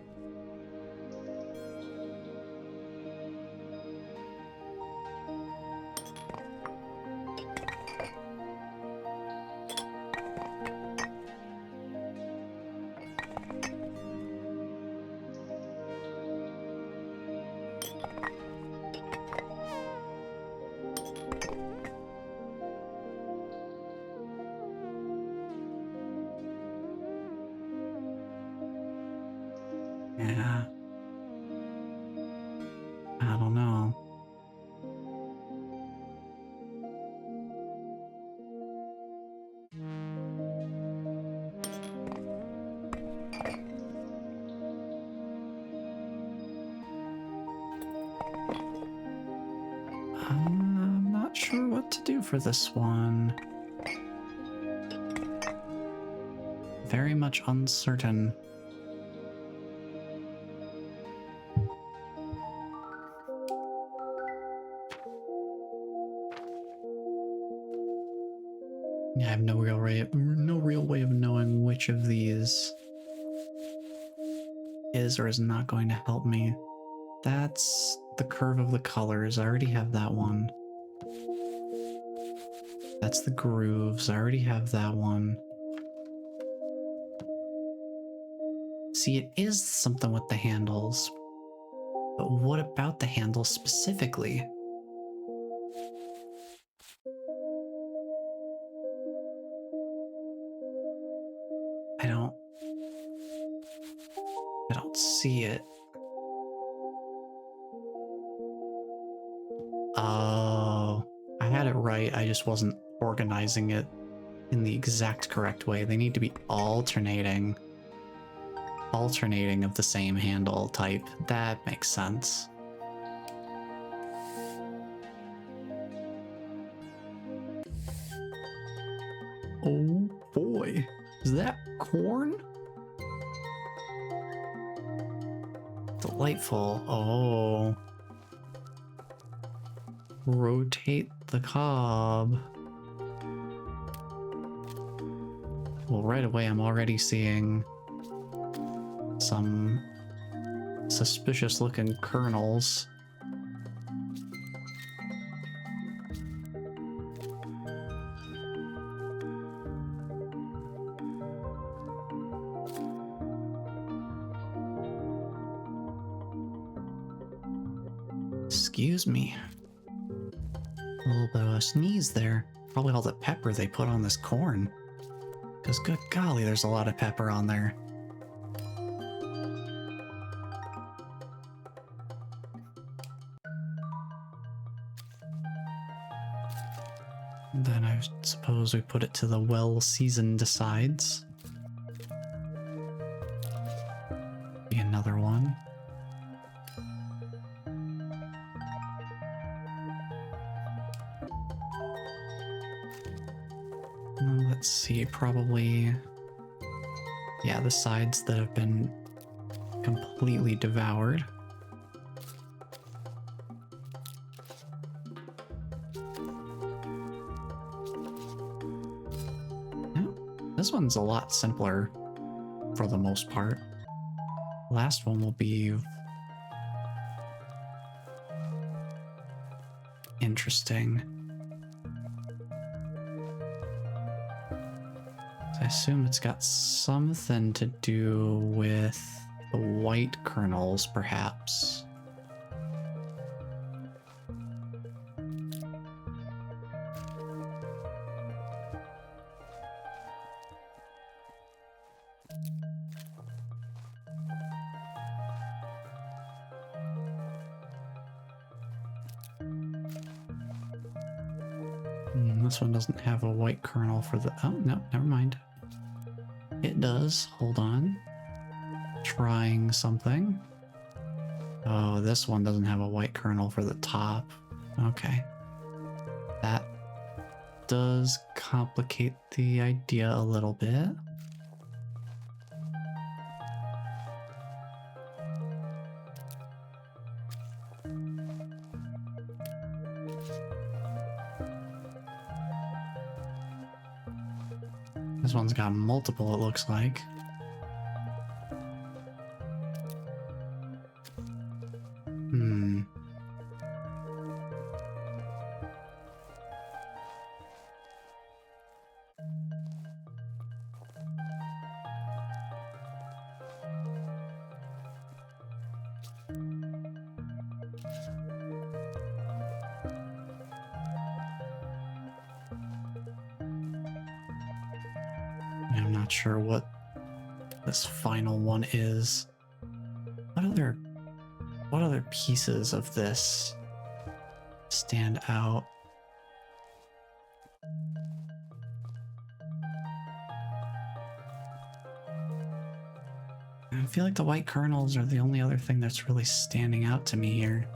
Yeah. I don't know. I'm not sure what to to do for this one. Very much uncertain. Yeah, I have no real way of knowing which of these is or is not going to help me. That's the curve of the colors. I already have that one. That's the grooves. I already have that one. See, it is something with the handles. But what about the handles specifically? I don't see it. Oh, I had it right. I just wasn't organizing it in the exact correct way. They need to be alternating of the same handle type. That makes sense. Oh boy, is that corn? Delightful. Oh. Rotate the cob. Well, right away I'm already seeing some suspicious looking kernels. Excuse me. A little bit of a sneeze there. Probably all the pepper they put on this corn. Because good golly, there's a lot of pepper on there. Then I suppose we put it to the well-seasoned sides. Be another one. Let's see, probably... yeah, the sides that have been completely devoured. Yeah, this one's a lot simpler for the most part. Last one will be interesting. I assume it's got something to do with the white kernels, perhaps. This one doesn't have a white kernel for the... oh, no, never mind. It does. Hold on. Trying something. Oh, this one doesn't have a white kernel for the top. Okay. That does complicate the idea a little bit. This one's got multiple, it looks like. I'm not sure what this final one is. What other pieces of this stand out? I feel like the white kernels are the only other thing that's really standing out to me here.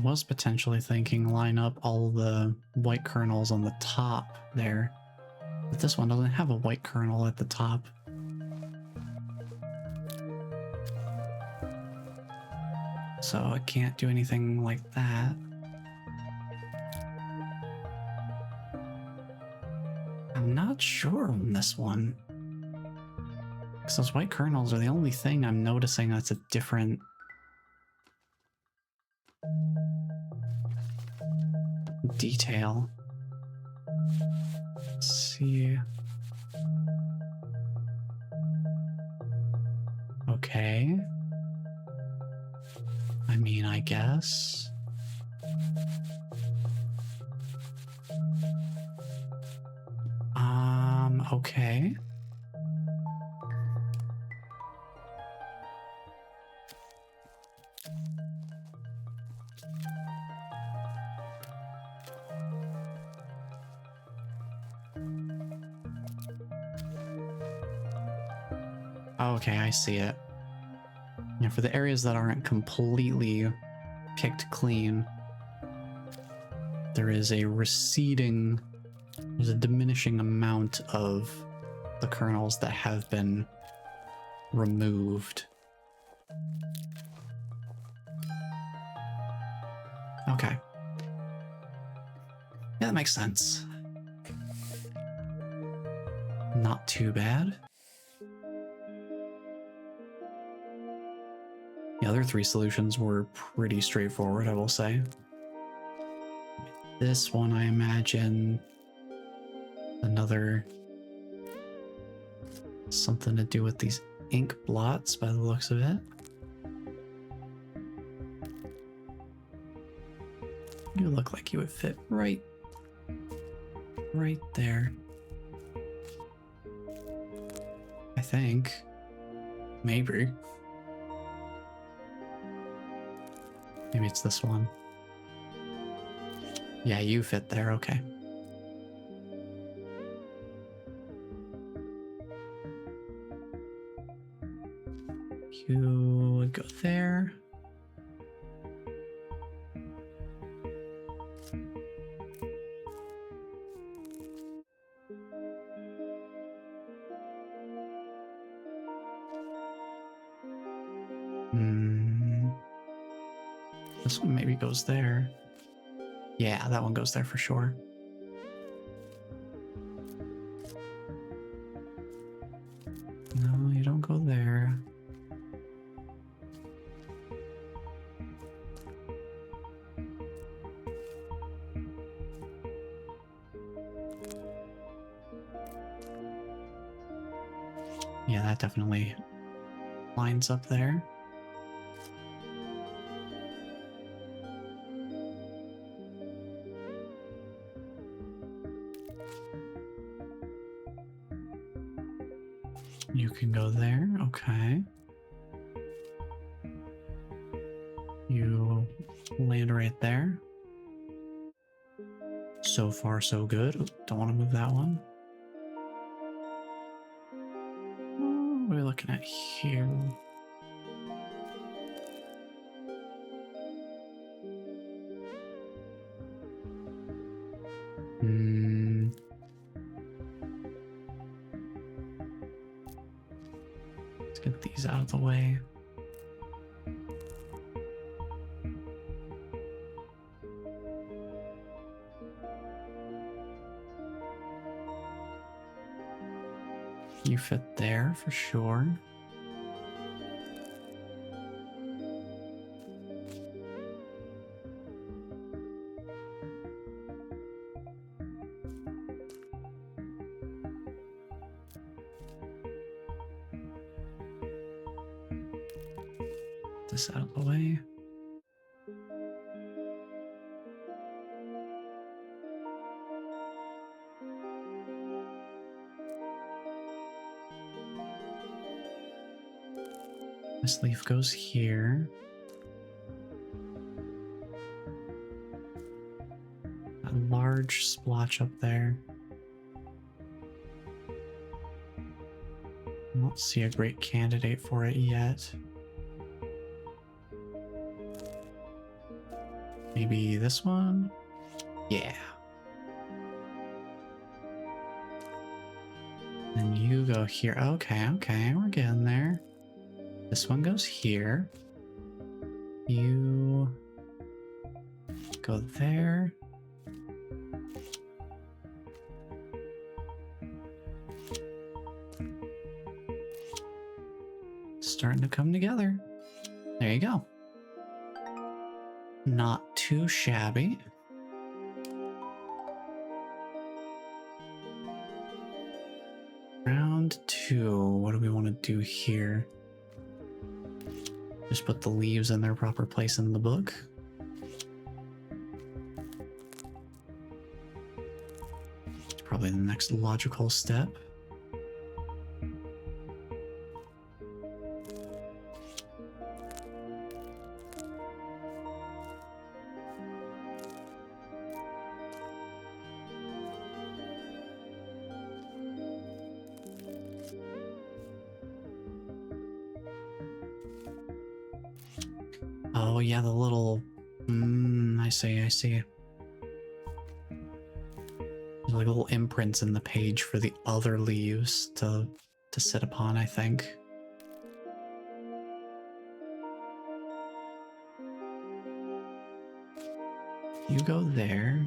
was potentially thinking line up all the white kernels on the top there, but this one doesn't have a white kernel at the top. So I can't do anything like that. I'm not sure on this one. Because those white kernels are the only thing I'm noticing that's a different detail. Let's see. Okay. I mean, I guess. Okay. Okay, I see it. Yeah, for the areas that aren't completely picked clean, there is a receding, there's a diminishing amount of the kernels that have been removed. Okay. Yeah, that makes sense. Not too bad. The other three solutions were pretty straightforward, I will say. This one, I imagine, another something to do with these ink blots by the looks of it. You look like you would fit right there. I think. Maybe. Maybe it's this one. Yeah, you fit there, okay. You would go there. This one maybe goes there. Yeah, that one goes there for sure. No, you don't go there. Yeah, that definitely lines up there. You can go there, okay. You land right there. So far, so good. Ooh, don't want to move that one. What are we looking at here? Let's get these out of the way. You fit there for sure. This out of the way. This leaf goes here. A large splotch up there. I don't see a great candidate for it yet. Maybe this one? Yeah. And you go here. Okay, okay, we're getting there. This one goes here. You go there. Starting to come together. There you go. Not too shabby. Round 2. What do we want to do here? Just put the leaves in their proper place in the book. It's probably the next logical step. Oh yeah, the little... I see, I see. There's like little imprints in the page for the other leaves to sit upon, I think. You go there.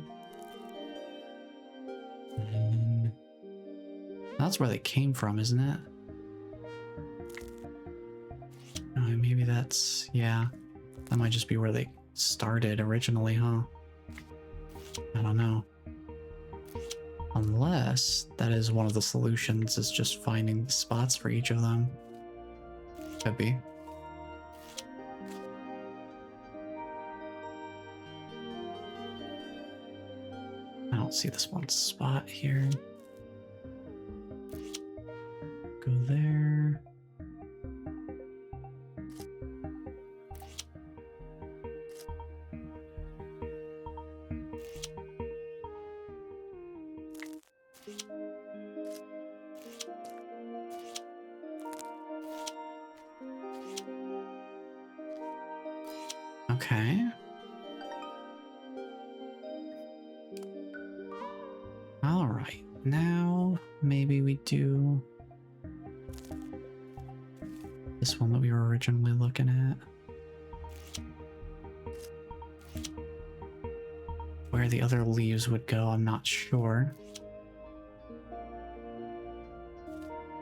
That's where they came from, isn't it? Oh, maybe that's... yeah. That might just be where they started originally, huh? I don't know. Unless that is one of the solutions, is just finding the spots for each of them. Could be. I don't see this one spot here. Go there. Okay. All right. Now maybe we do this one that we were originally looking at. Where the other leaves would go, I'm not sure.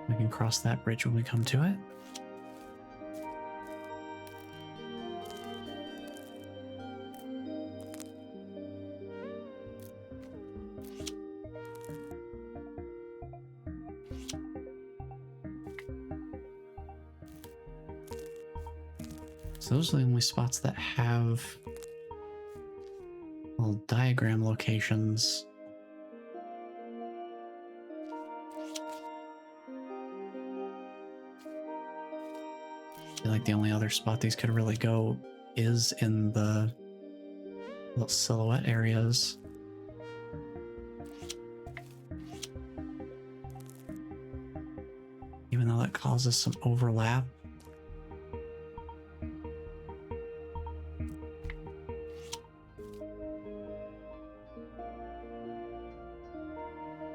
We can cross that bridge when we come to it. So those are the only spots that have little diagram locations. I feel like the only other spot these could really go is in the little silhouette areas. Even though that causes some overlap.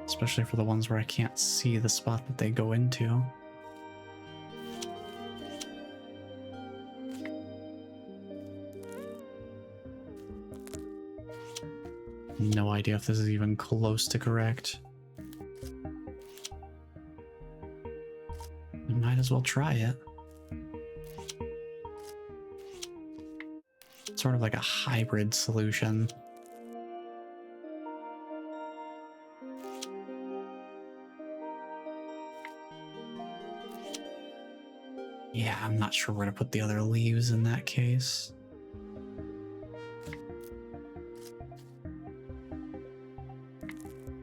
Especially for the ones where I can't see the spot that they go into. No idea if this is even close to correct. I might as well try it. It's sort of like a hybrid solution. Yeah, I'm not sure where to put the other leaves in that case.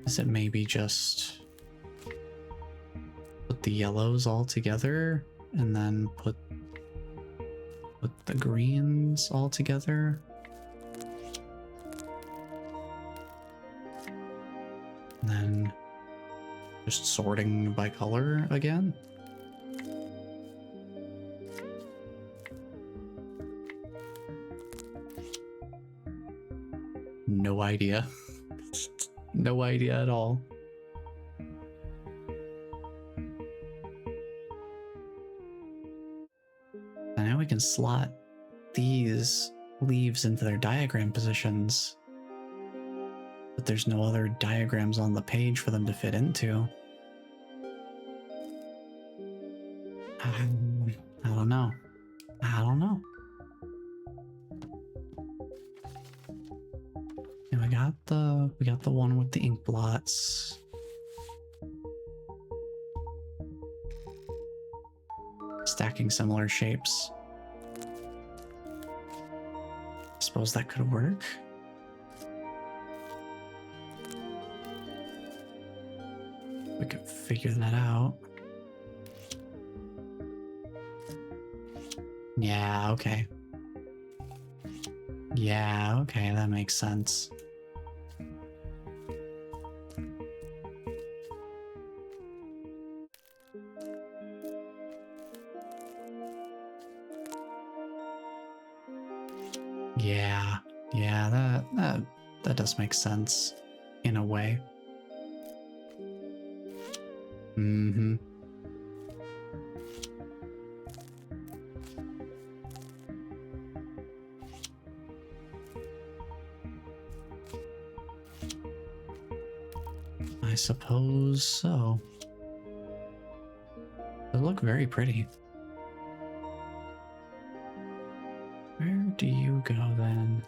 Is it maybe just put the yellows all together and then put the greens all together? And then just sorting by color again? no idea. No idea at all. And now we can slot these leaves into their diagram positions. But there's no other diagrams on the page for them to fit into. I don't know. I don't know. And we got the one with the ink blots. Stacking similar shapes. I suppose that could work. We could figure that out. Yeah, okay. Yeah, okay, that makes sense. Yeah, that does make sense in a way. Mm-hmm. I suppose so. They look very pretty. Where do you go then?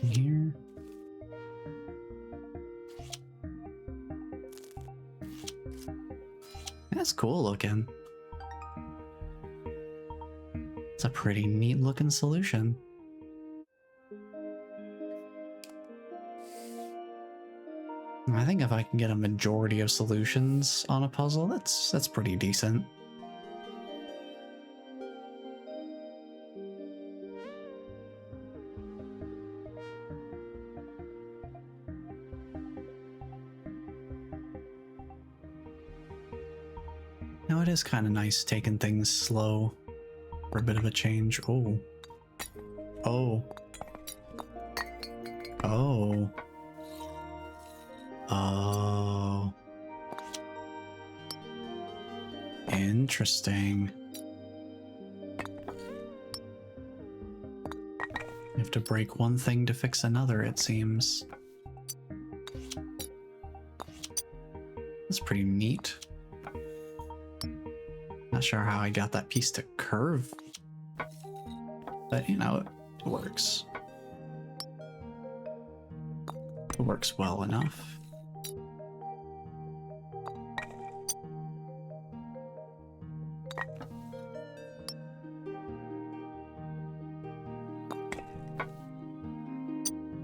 In here? That's cool looking. It's a pretty neat looking solution. I think if I can get a majority of solutions on a puzzle, that's pretty decent. Now it is kind of nice taking things slow for a bit of a change. Oh. Oh. Oh. Oh. Interesting. You have to break one thing to fix another, it seems. That's pretty neat. Not sure how I got that piece to curve, but you know, it works. It works well enough.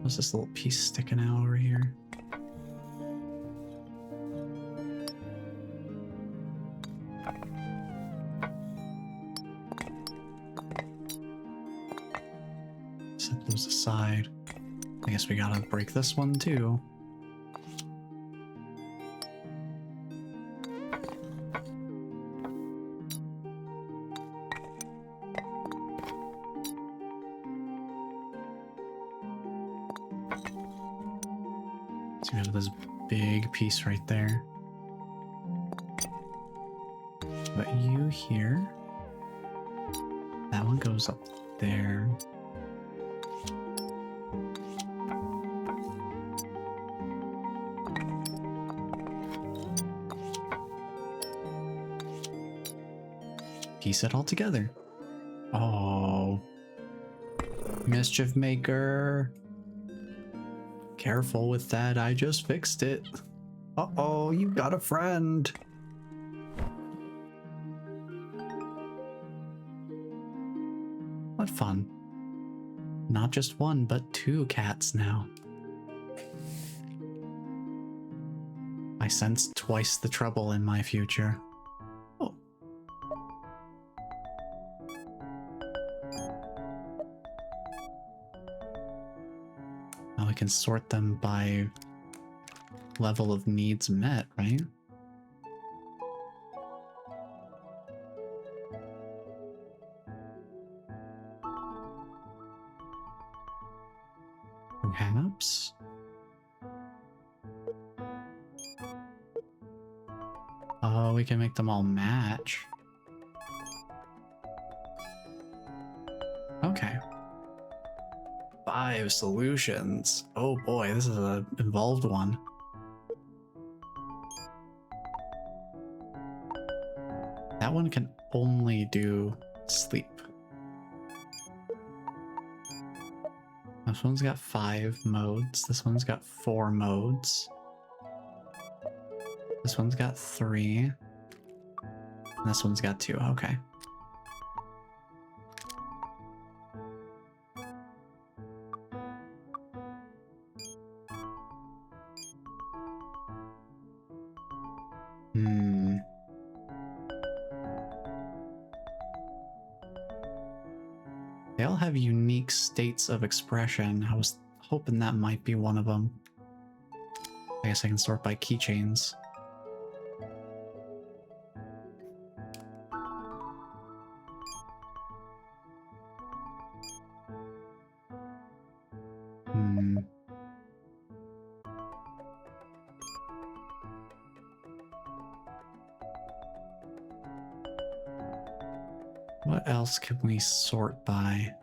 What's this little piece sticking out over here? Set those aside. I guess we gotta break this one too. So we have this big piece right there. But you here, that one goes up there. Piece it all together. Oh, mischief maker. Careful with that, I just fixed it. Uh-oh, you got a friend. What fun. Not just one, but two cats now. I sense twice the trouble in my future. Oh. Now we can sort them by level of needs met, right? groups. Oh, we can make them all match. Okay. 5 solutions. Oh boy, this is an involved one. That one can only do sleep. This one's got 5 modes. This one's got 4 modes. This one's got 3. And this one's got 2. Okay. They all have unique states of expression. I was hoping that might be one of them. I guess I can sort by keychains. What else can we sort by?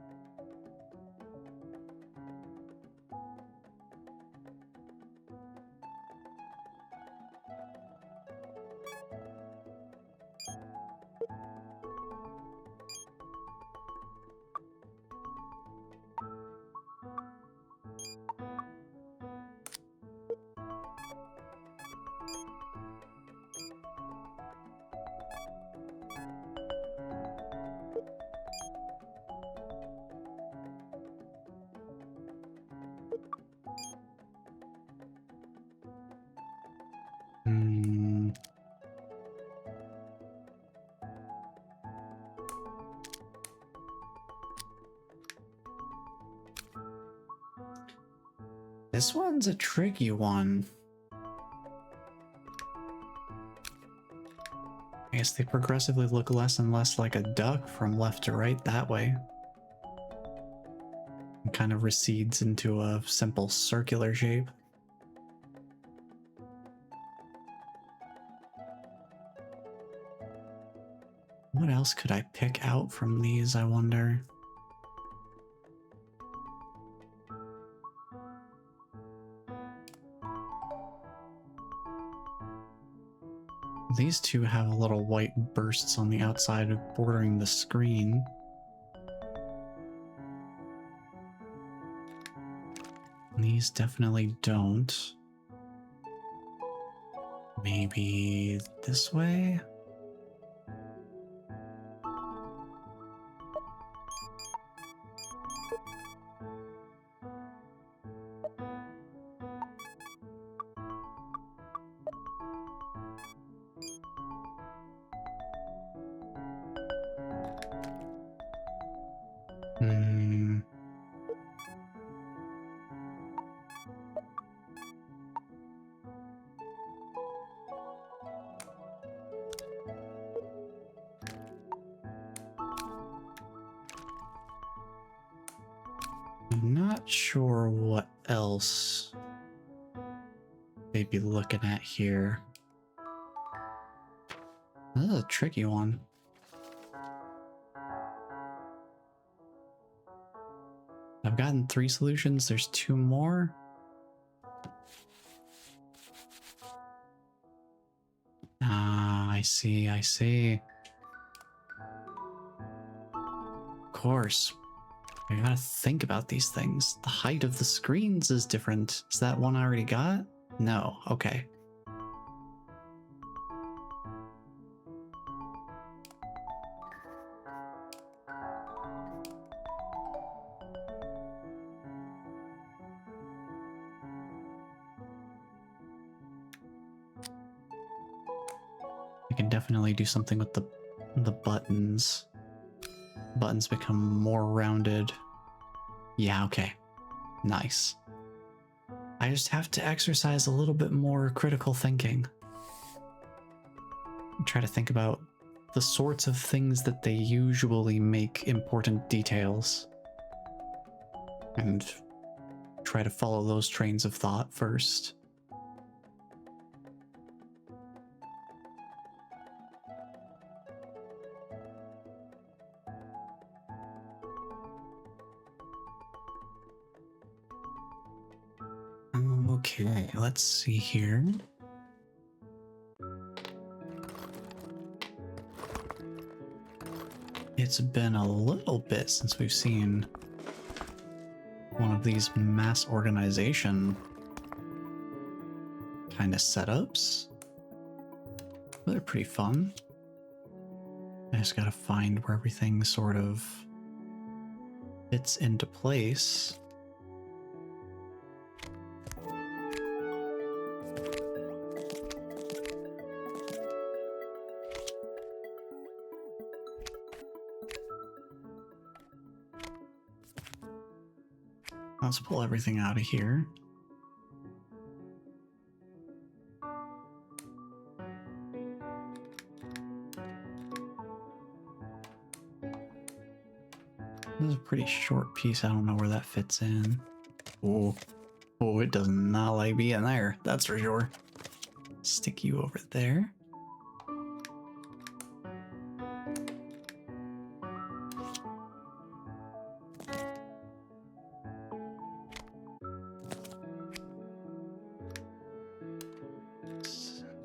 This one's a tricky one. I guess they progressively look less and less like a duck from left to right that way. It kind of recedes into a simple circular shape. What else could I pick out from these, I wonder? These two have little white bursts on the outside bordering the screen. These definitely don't. Maybe this way? I'm not sure what else they'd be looking at here. This is a tricky one. I've gotten 3 solutions, there's 2 more. Ah, I see, I see. Of course. I gotta think about these things. The height of the screens is different. Is that one I already got? No, okay. I can definitely do something with the buttons. Buttons become more rounded. Yeah, okay. Nice. I just have to exercise a little bit more critical thinking. Try to think about the sorts of things that they usually make important details. And try to follow those trains of thought first. Okay, let's see here. It's been a little bit since we've seen one of these mass organization kind of setups. They're pretty fun. I just gotta find where everything sort of fits into place. Let's pull everything out of here. This is a pretty short piece. I don't know where that fits in. Oh, it does not like being there. That's for sure. Stick you over there.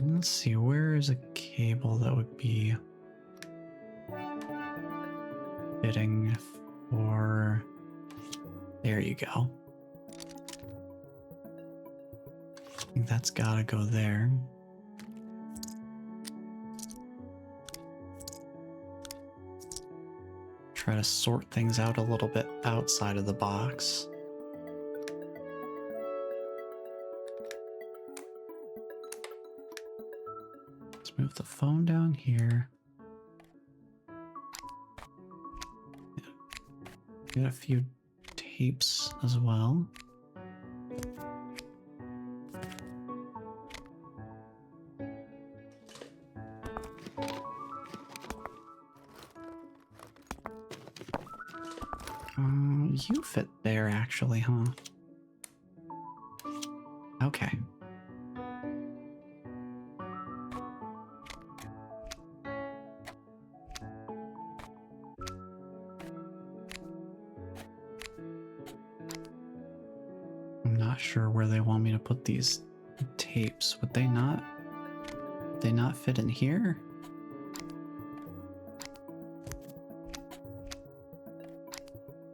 Let's see, where is a cable that would be fitting for... There you go. I think that's gotta go there. Try to sort things out a little bit outside of the box. Let's move the phone down here. Get a few tapes as well. You fit there actually, huh? Okay. I'm not sure where they want me to put these tapes. Would they not fit in here?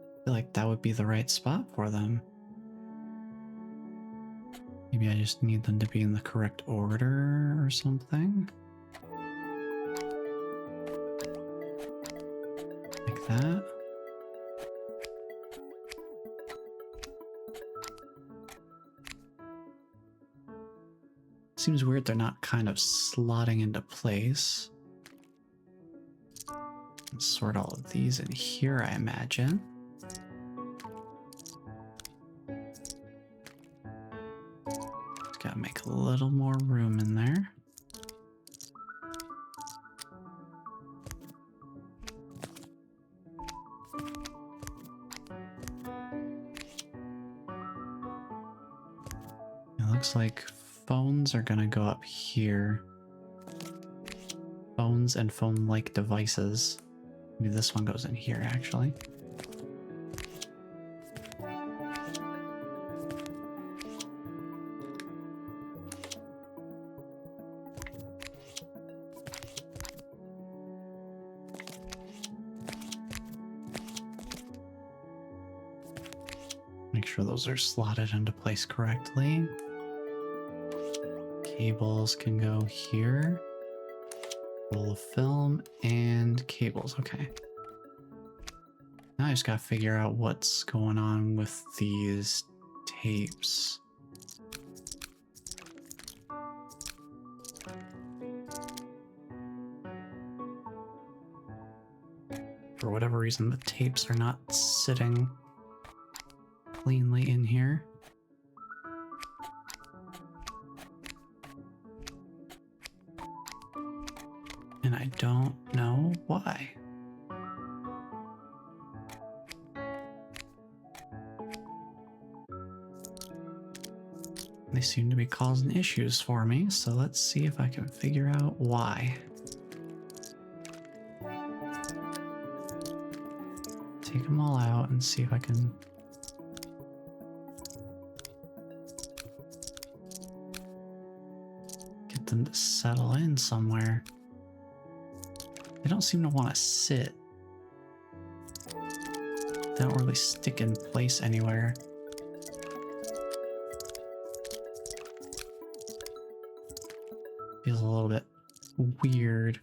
I feel like that would be the right spot for them. Maybe I just need them to be in the correct order or something. Like that. Seems weird they're not kind of slotting into place. Let's sort all of these in here, I imagine. Just gotta make a little more room in there. It looks like phones are gonna go up here. Phones and phone-like devices. Maybe this one goes in here, actually. Make sure those are slotted into place correctly. Cables can go here. Roll of film and cables. Okay. Now I just gotta figure out what's going on with these tapes. For whatever reason, the tapes are not sitting cleanly in here. And I don't know why. They seem to be causing issues for me, so let's see if I can figure out why. Take them all out and see if I can get them to settle in somewhere. They don't seem to want to sit. They don't really stick in place anywhere. Feels a little bit weird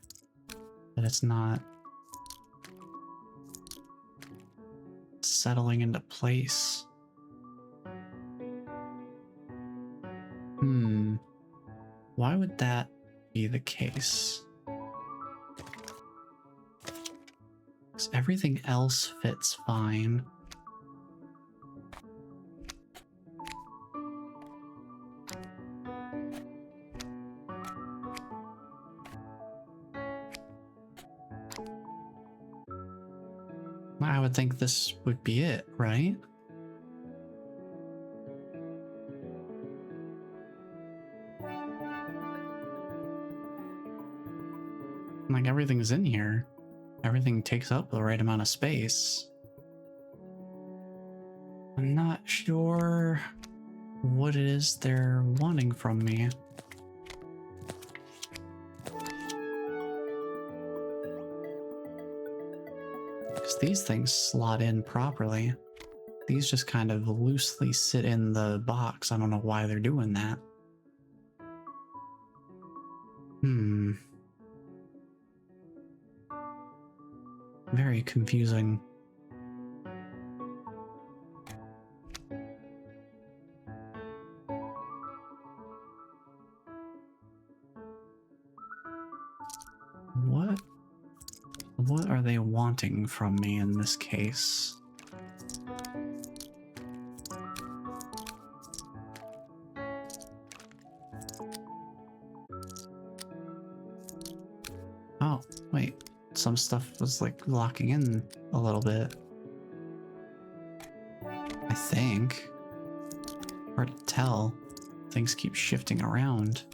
that it's not settling into place. Why would that be the case? Because everything else fits fine. I would think this would be it, right? Like, everything's in here. Everything takes up the right amount of space. I'm not sure what it is they're wanting from me. Because these things slot in properly. These just kind of loosely sit in the box. I don't know why they're doing that. Very confusing. What are they wanting from me in this case? Oh, wait. Some stuff was like locking in a little bit. I think. Hard to tell. Things keep shifting around.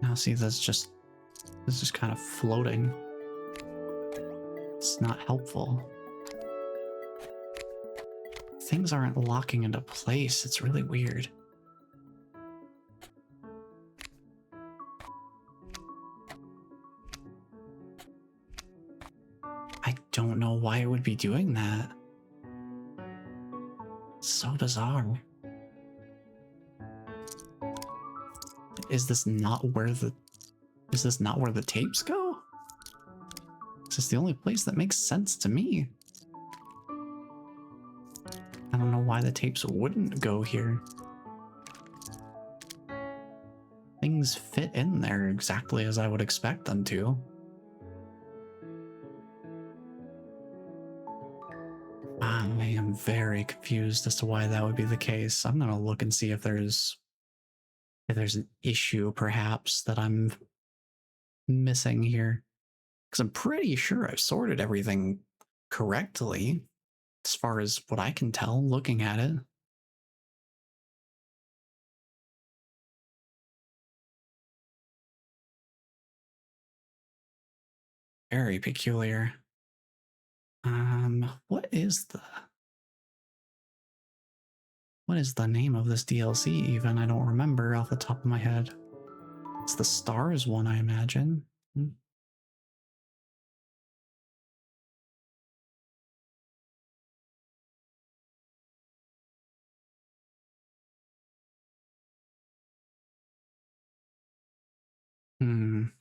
Now see, this is just kind of floating. It's not helpful. Things aren't locking into place. It's really weird. I don't know why it would be doing that. It's so bizarre. Is this not where the tapes go? It's just the only place that makes sense to me. I don't know why the tapes wouldn't go here. Things fit in there exactly as I would expect them to. I am very confused as to why that would be the case. I'm gonna look and see if there's an issue perhaps that I'm missing here. Because I'm pretty sure I've sorted everything correctly, as far as what I can tell looking at it. Very peculiar. What is the name of this DLC even? I don't remember off the top of my head. It's the Stars one, I imagine. I'm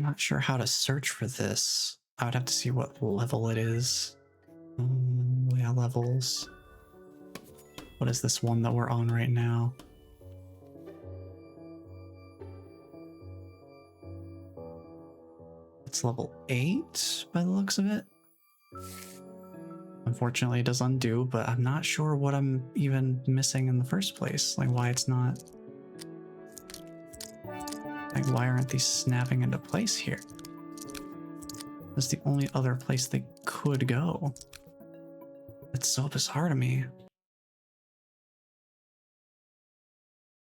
not sure how to search for this. I would have to see what level it is. Yeah, levels. What is this one that we're on right now? It's level 8 by the looks of it. Unfortunately, it does undo, but I'm not sure what I'm even missing in the first place. Like, why it's not... Like, why aren't these snapping into place here? That's the only other place they could go. It's so bizarre to me.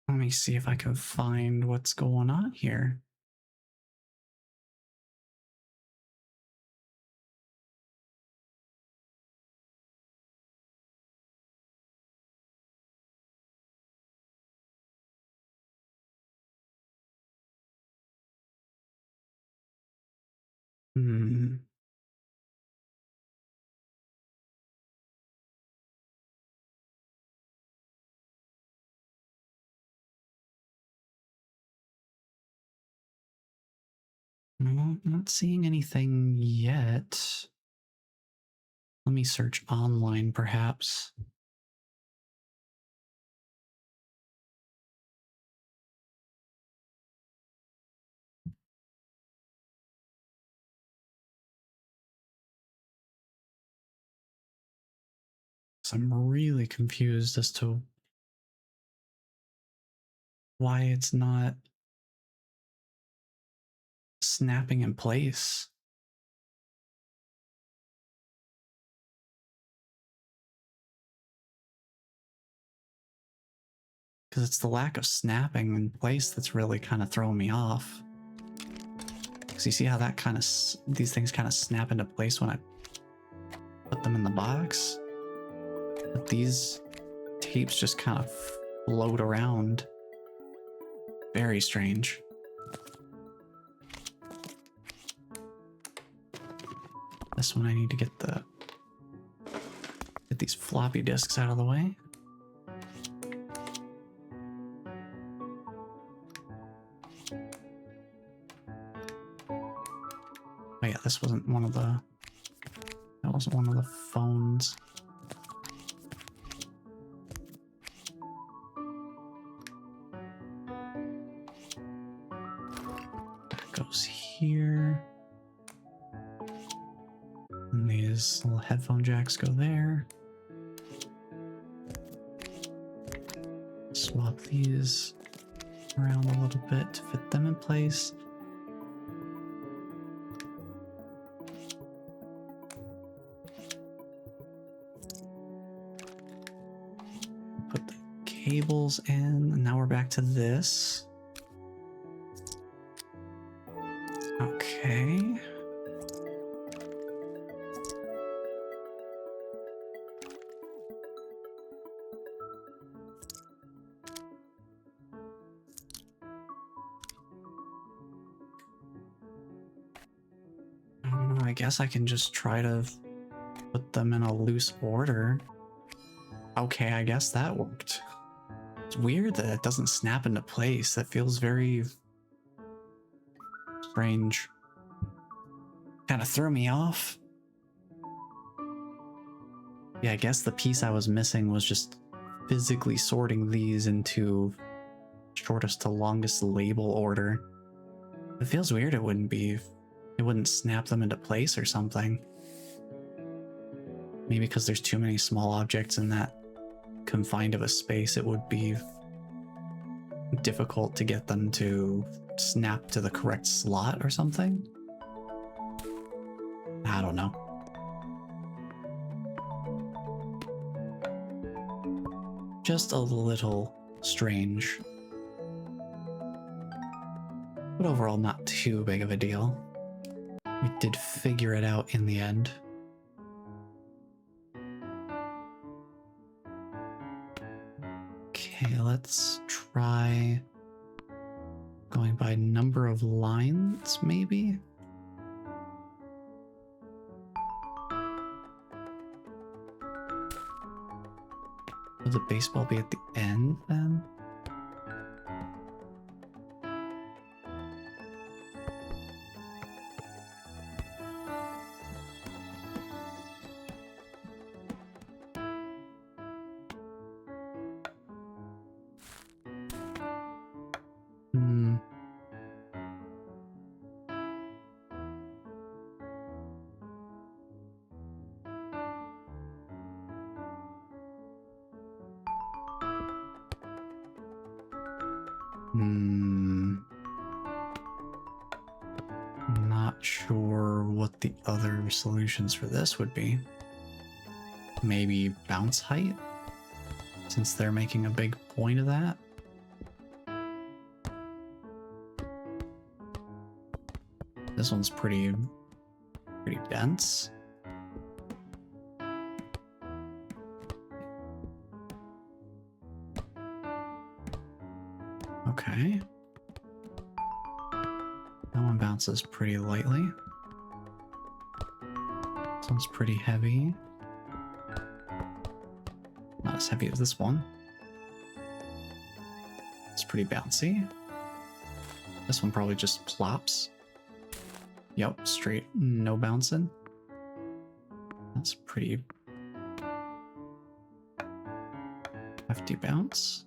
Let me see if I can find what's going on here. Hmm. Well, not seeing anything yet. Let me search online, perhaps. So I'm really confused as to why it's not snapping in place. Because it's the lack of snapping in place that's really kind of throwing me off. Because you see how that kind of... these things kind of snap into place when I put them in the box? But these tapes just kind of float around. Very strange. This one I need to get these floppy disks out of the way. Oh yeah, this wasn't one of the... that wasn't one of the phones. That goes here. And these little headphone jacks go there. Swap these around a little bit to fit them in place. Put the cables in, and now we're back to this. Okay. I don't know, I guess I can just try to put them in a loose order. Okay, I guess that worked. It's weird that it doesn't snap into place. That feels very strange. Kind of threw me off. Yeah, I guess the piece I was missing was just physically sorting these into shortest to longest label order. It feels weird it wouldn't snap them into place or something. Maybe because there's too many small objects in that confined of a space, it would be difficult to get them to snap to the correct slot or something. I don't know. Just a little strange. But overall, not too big of a deal. We did figure it out in the end. Okay, let's try going by number of lines, maybe? Would the baseball be at the end then? Hmm. Not sure what the other solutions for this would be. Maybe bounce height, since they're making a big point of that. This one's pretty dense. Okay. That one bounces pretty lightly. This one's pretty heavy. Not as heavy as this one. It's pretty bouncy. This one probably just plops. Yep, straight, no bouncing. That's pretty hefty bounce.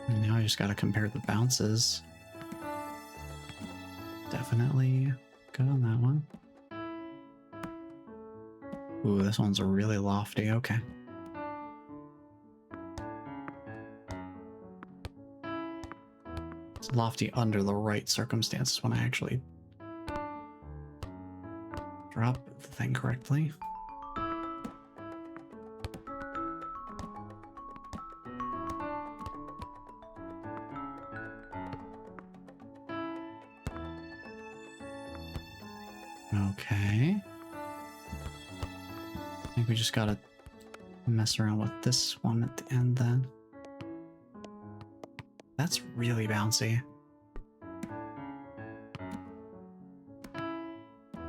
Now I just gotta compare the bounces. Definitely good on that one. Ooh, this one's really lofty, okay. It's lofty under the right circumstances when I actually drop the thing correctly. Okay. I think we just gotta mess around with this one at the end then. That's really bouncy.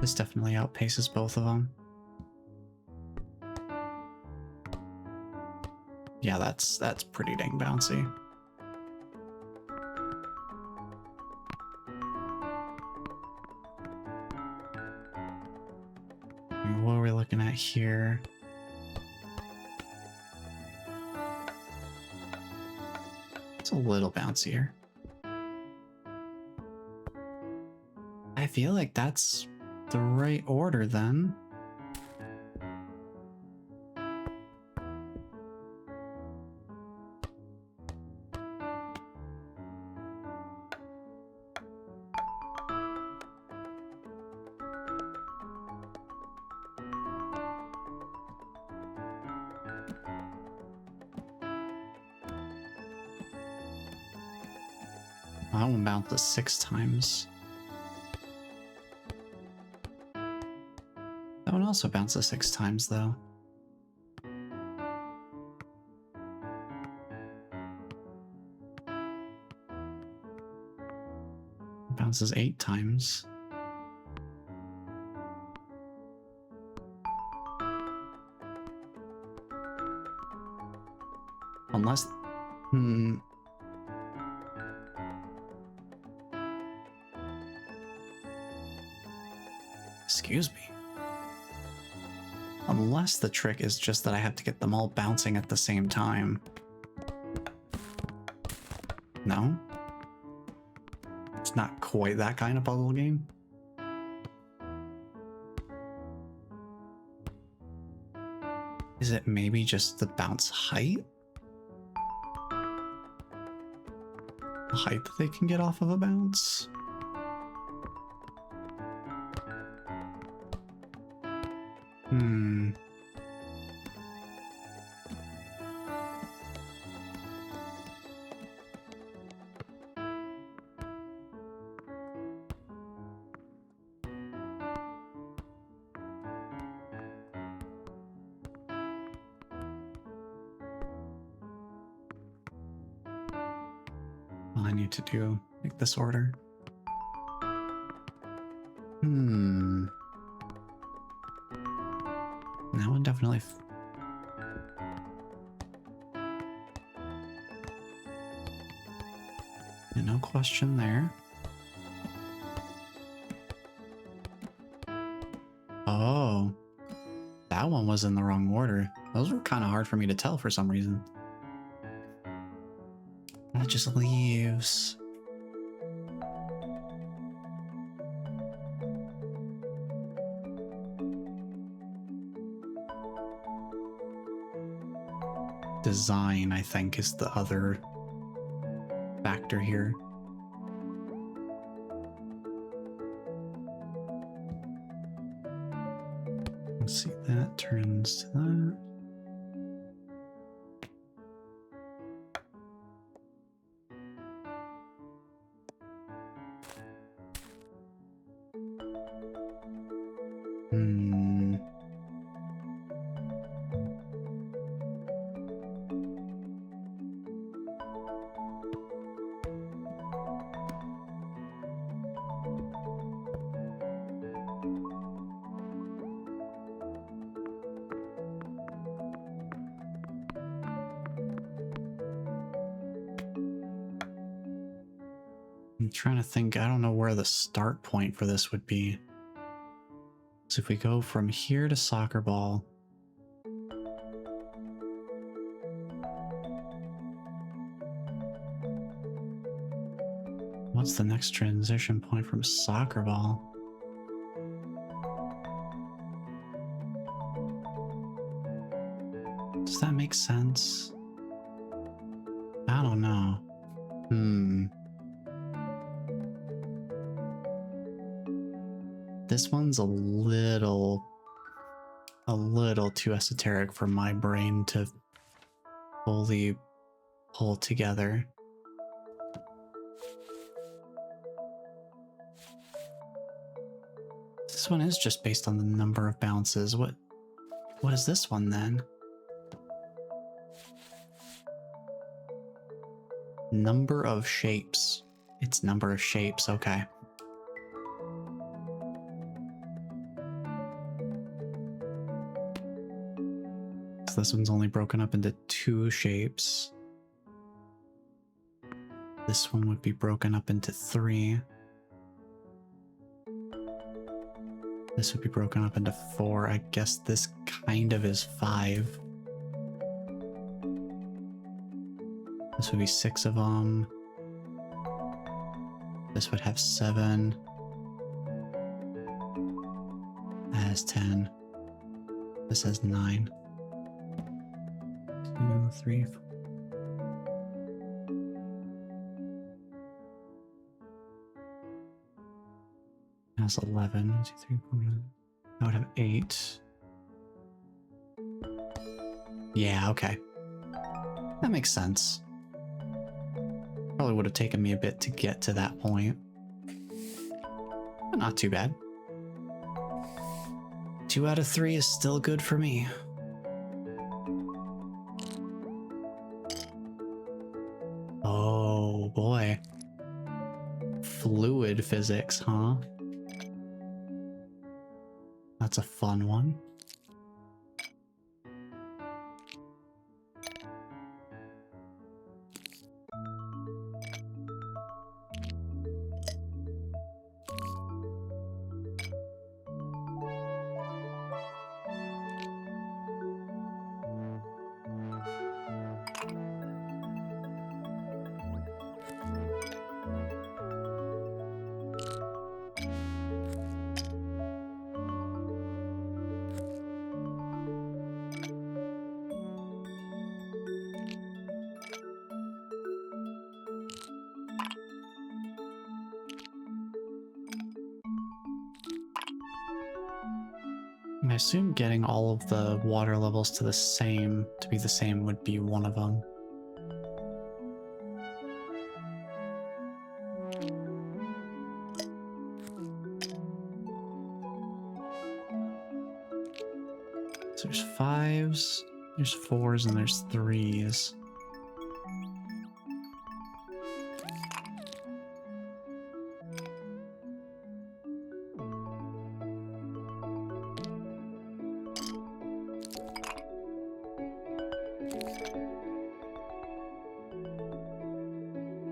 This definitely outpaces both of them. Yeah, that's pretty dang bouncy. What are we looking at here? It's a little bouncier. I feel like that's the right order then. That one bounces 6 times. That one also bounces 6 times though. It bounces 8 times. Unless... Excuse me. Unless the trick is just that I have to get them all bouncing at the same time. No? It's not quite that kind of puzzle game. Is it maybe just the bounce height? The height that they can get off of a bounce? I need to do like this order. That one definitely no question there. Oh, that one was in the wrong order. Those were kind of hard for me to tell for some reason. That just leaves. Design, I think, is the other factor here. Let's see, that turns to that. I'm trying to think, I don't know where the start point for this would be. So if we go from here to soccer ball, what's the next transition point from soccer ball? Does that make sense? I don't know. This one's a little too esoteric for my brain to fully pull together. This one is just based on the number of bounces. What is this one then? Number of shapes. It's number of shapes, okay. So this one's only broken up into 2 shapes. This one would be broken up into 3. This would be broken up into 4. I guess this kind of is 5. This would be 6 of them. This would have 7. That has 10. This has 9. 2, 3, 4. That's 11. 1, 2, 3, 4. I would have 8. Yeah, okay. That makes sense. Probably would have taken me a bit to get to that point. But not too bad. 2 out of 3 is still good for me. Oh boy. Fluid physics, huh? That's a fun one. I assume getting all of the water levels to be the same would be one of them. So there's 5s, there's 4s, and there's 3s.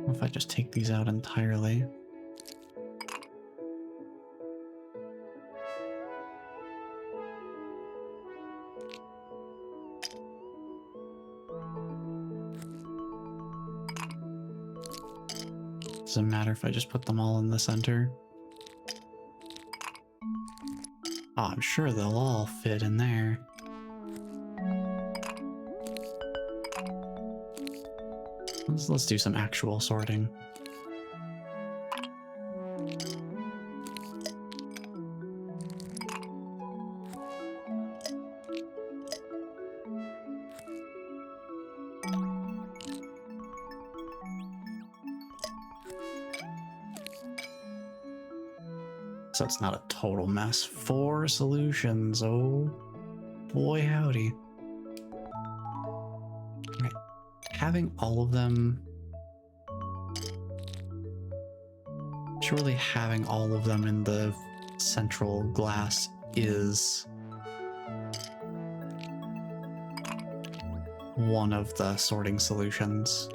What if I just take these out entirely? Does it matter if I just put them all in the center? Oh, I'm sure they'll all fit in there. Let's do some actual sorting. So it's not a total mess. 4 solutions. Oh boy, howdy. Right. Having all of them. Surely having all of them in the central glass is one of the sorting solutions.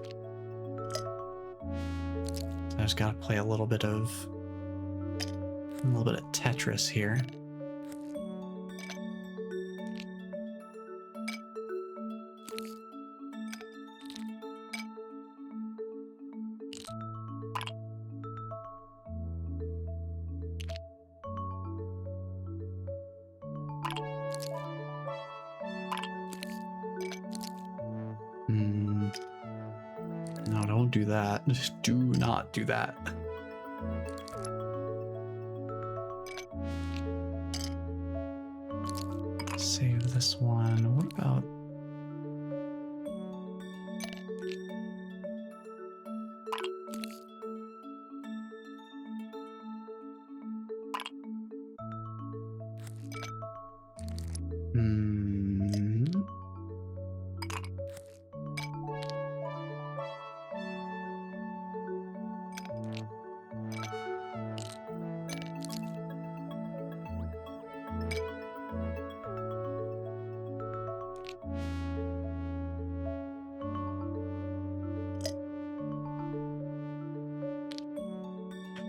I just gotta play a little bit of Tetris here. No, don't do that. Just do not do that. Save this one. What about...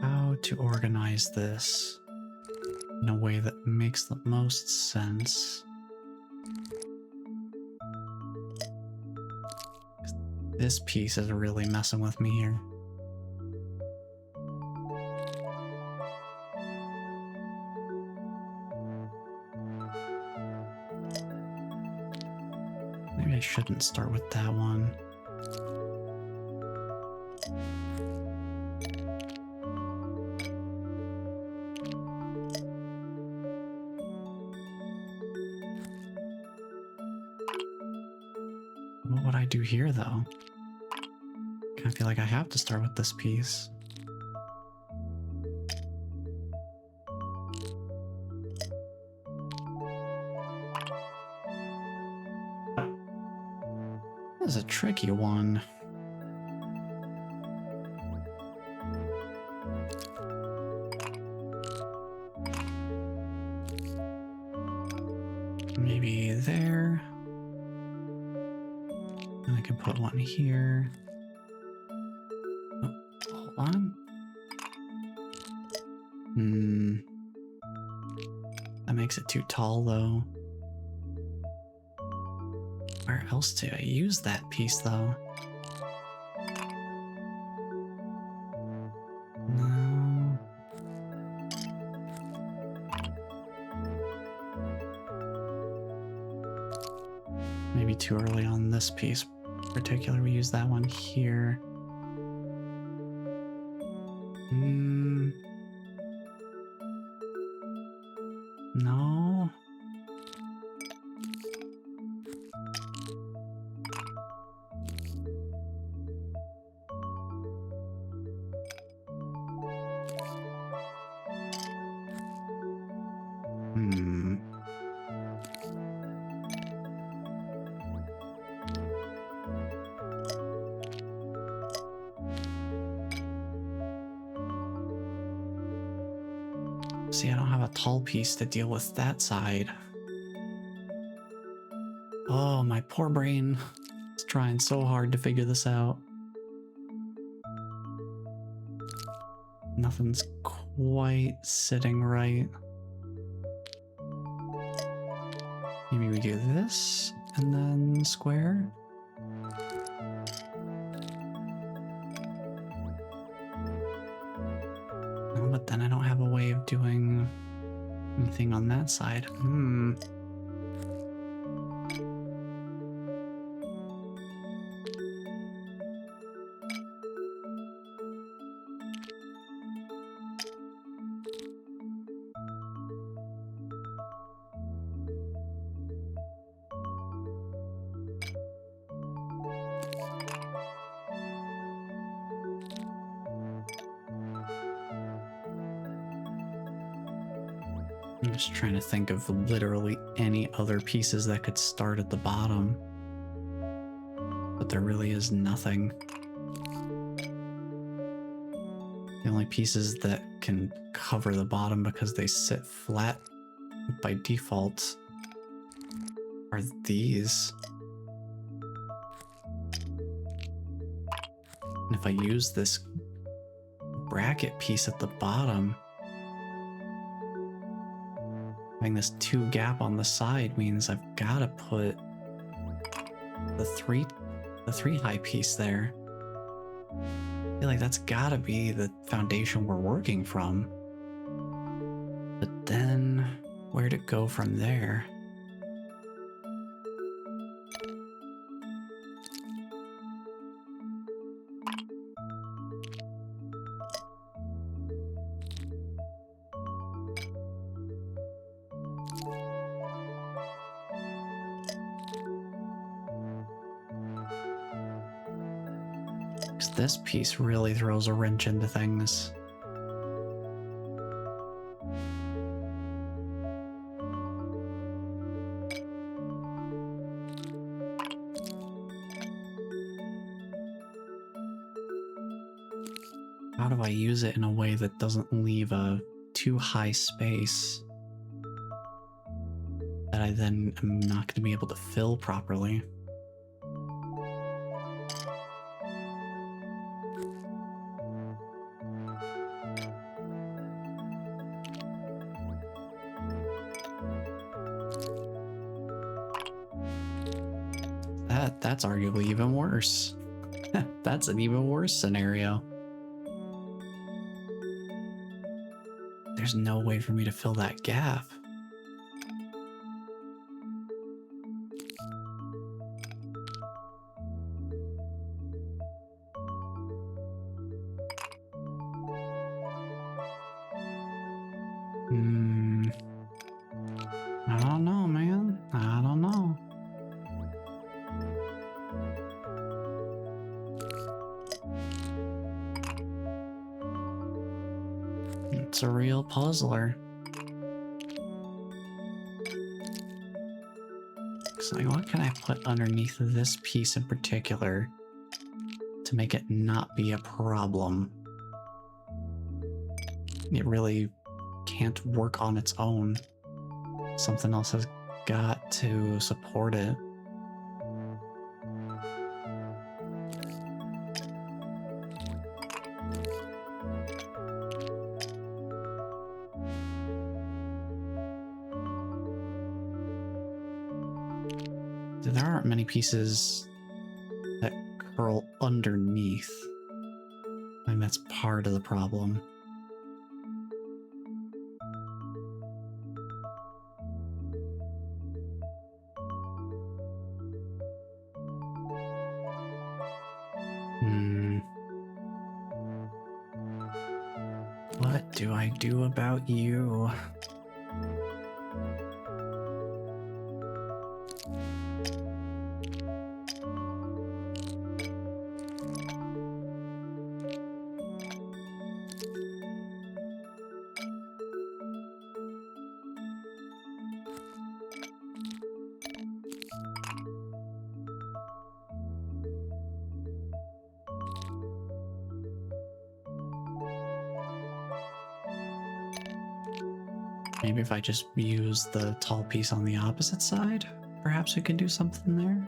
how to organize this in a way that makes the most sense. This piece is really messing with me here. Maybe I shouldn't start with that one. What would I do here, though? I feel like I have to start with this piece. This is a tricky one. Maybe there. And I can put one here. Oh, hold on. That makes it too tall, though. Where else do I use that piece, though? No. Maybe too early on this piece in particular. We use that one here. No. See, I don't have a tall piece to deal with that side. Oh, my poor brain. It's trying so hard to figure this out. Nothing's quite sitting right. Maybe we do this and then square. then I don't have a way of doing anything on that side. I'm just trying to think of literally any other pieces that could start at the bottom. But there really is nothing. The only pieces that can cover the bottom because they sit flat by default are these. And if I use this bracket piece at the bottom, having this 2 gap on the side means I've got to put the three high piece there. I feel like that's got to be the foundation we're working from. But then where'd it go from there? This piece really throws a wrench into things. How do I use it in a way that doesn't leave a too high space that I then am not going to be able to fill properly? That's arguably even worse. That's an even worse scenario. There's no way for me to fill that gap. I don't know, man. I don't know. It's a real puzzler. So like, what can I put underneath this piece in particular to make it not be a problem? It really can't work on its own. Something else has got to support it. There aren't many pieces that curl underneath. I think that's part of the problem. What do I do about you? Maybe if I just use the tall piece on the opposite side, perhaps we could do something there.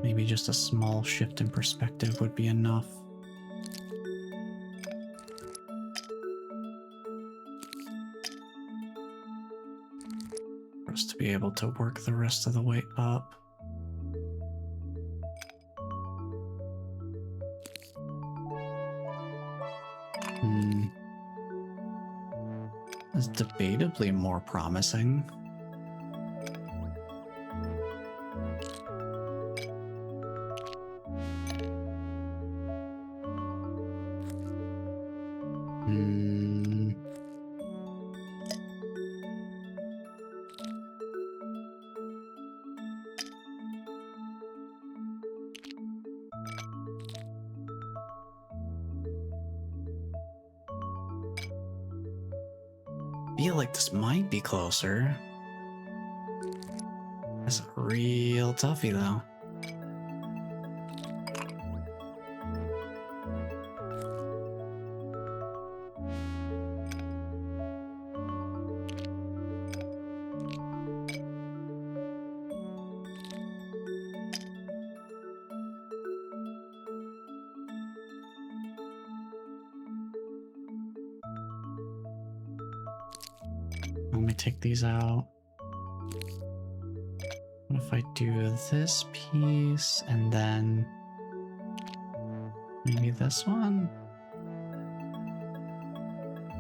Maybe just a small shift in perspective would be enough. For us to be able to work the rest of the way up. debatably more promising. Feel like this might be closer. That's a real toughie though. Let me take these out. What if I do this piece and then maybe this one?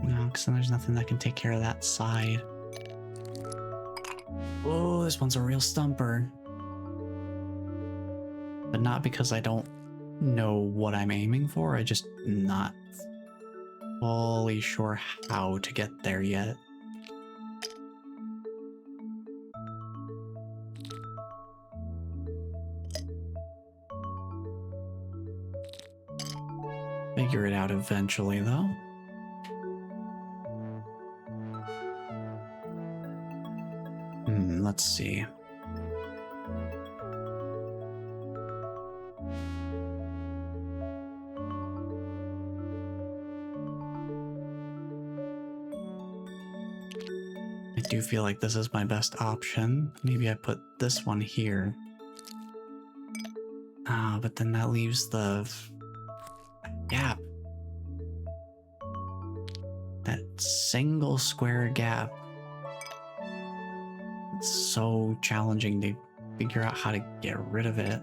No, because then there's nothing that can take care of that side. Oh, this one's a real stumper. But not because I don't know what I'm aiming for, I just not fully sure how to get there yet. Figure it out eventually, though. Let's see. I do feel like this is my best option. Maybe I put this one here. Ah, but then that leaves the gap. That single square gap. It's so challenging to figure out how to get rid of it.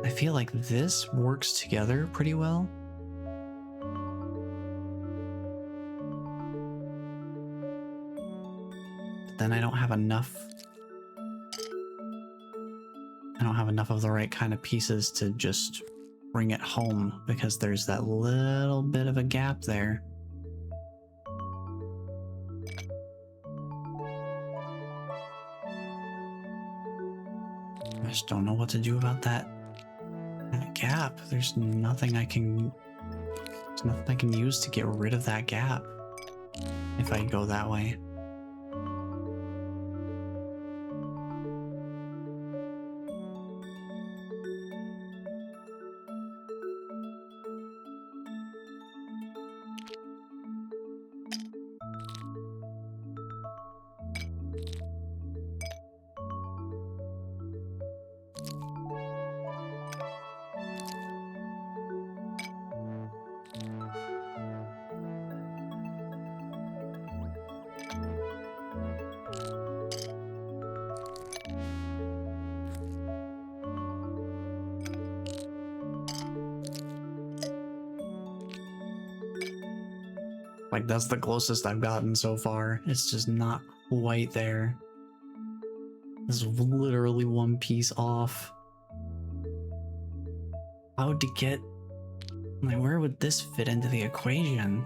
I feel like this works together pretty well. But then I don't have enough of the right kind of pieces to just bring it home because there's that little bit of a gap there. I just don't know what to do about that gap. There's nothing I can use to get rid of that gap if I go that way. Like, that's the closest I've gotten so far. It's just not quite there. This is literally one piece off. How to get... like, where would this fit into the equation?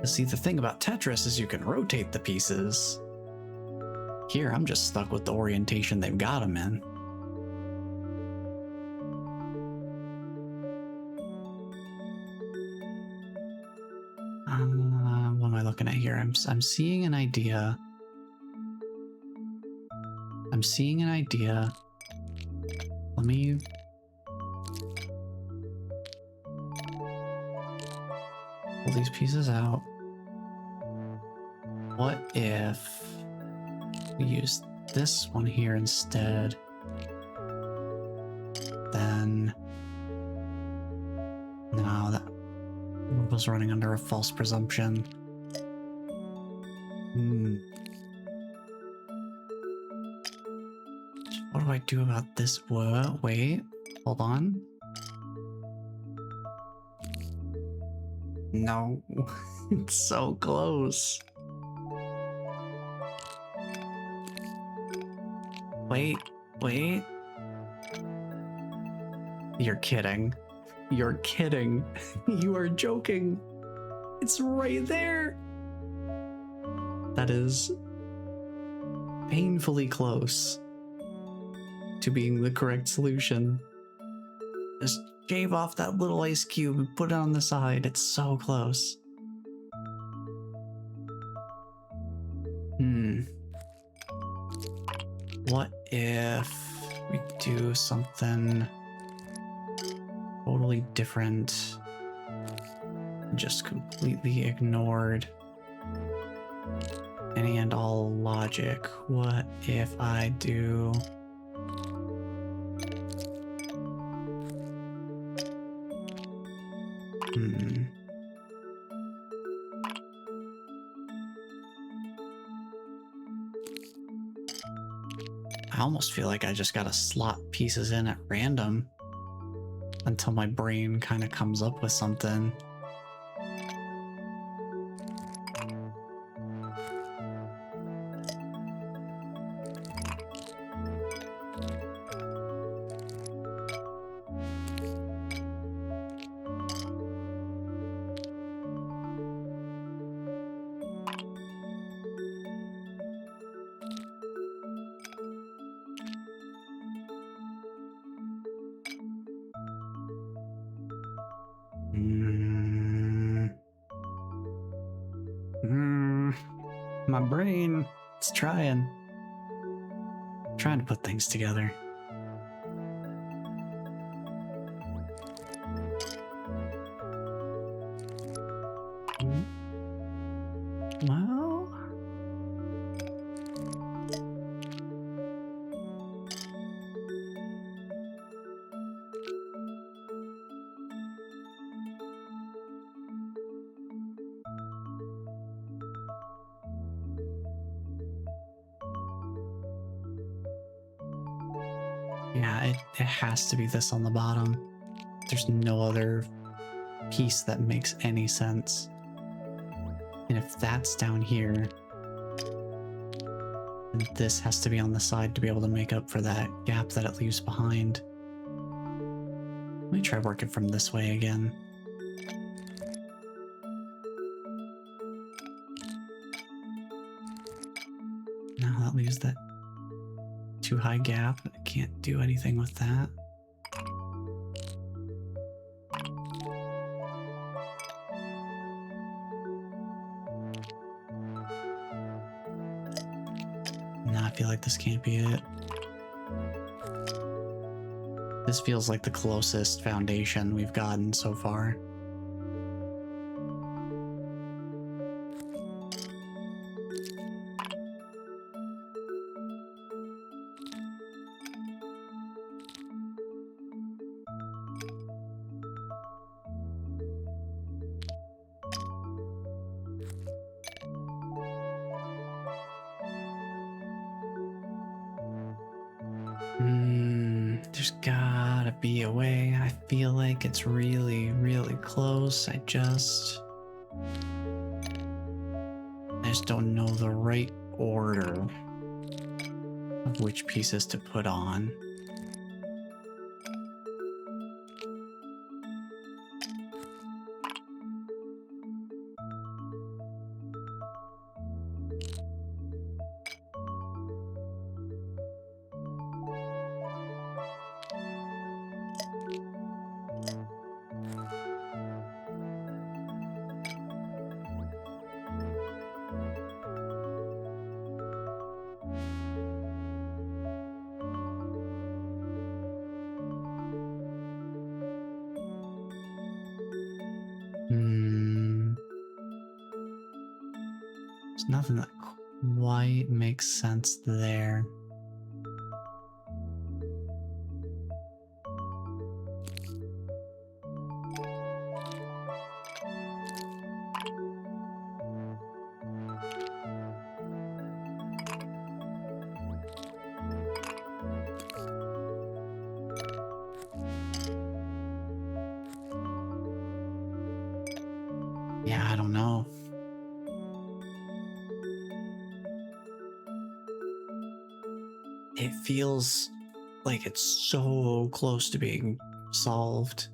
See, the thing about Tetris is you can rotate the pieces. Here, I'm just stuck with the orientation they've got them in. What am I looking at here? I'm seeing an idea. Let me... pull these pieces out. What if we use this one here instead? Then... no, that was running under a false presumption. What do I do about this? What? Wait, hold on. No, it's so close. Wait. You're kidding. You're kidding. You are joking. It's right there. That is painfully close to being the correct solution. Just shave off that little ice cube and put it on the side. It's so close. What if we do something totally different? Just completely ignored any and all logic. What if I do... I almost feel like I just gotta slot pieces in at random until my brain kind of comes up with something. My brain, it's trying to put things together. Well, yeah, it has to be this on the bottom. There's no other piece that makes any sense. And if that's down here, then this has to be on the side to be able to make up for that gap that it leaves behind. Let me try working from this way again. Now that leaves that too high gap. I can't do anything with that. Nah, I feel like this can't be it. This feels like the closest foundation we've gotten so far. There's gotta be a way. I feel like it's really, really close. I just don't know the right order of which pieces to put on. There's nothing that quite makes sense there. Yeah, I don't know. It feels like it's so close to being solved.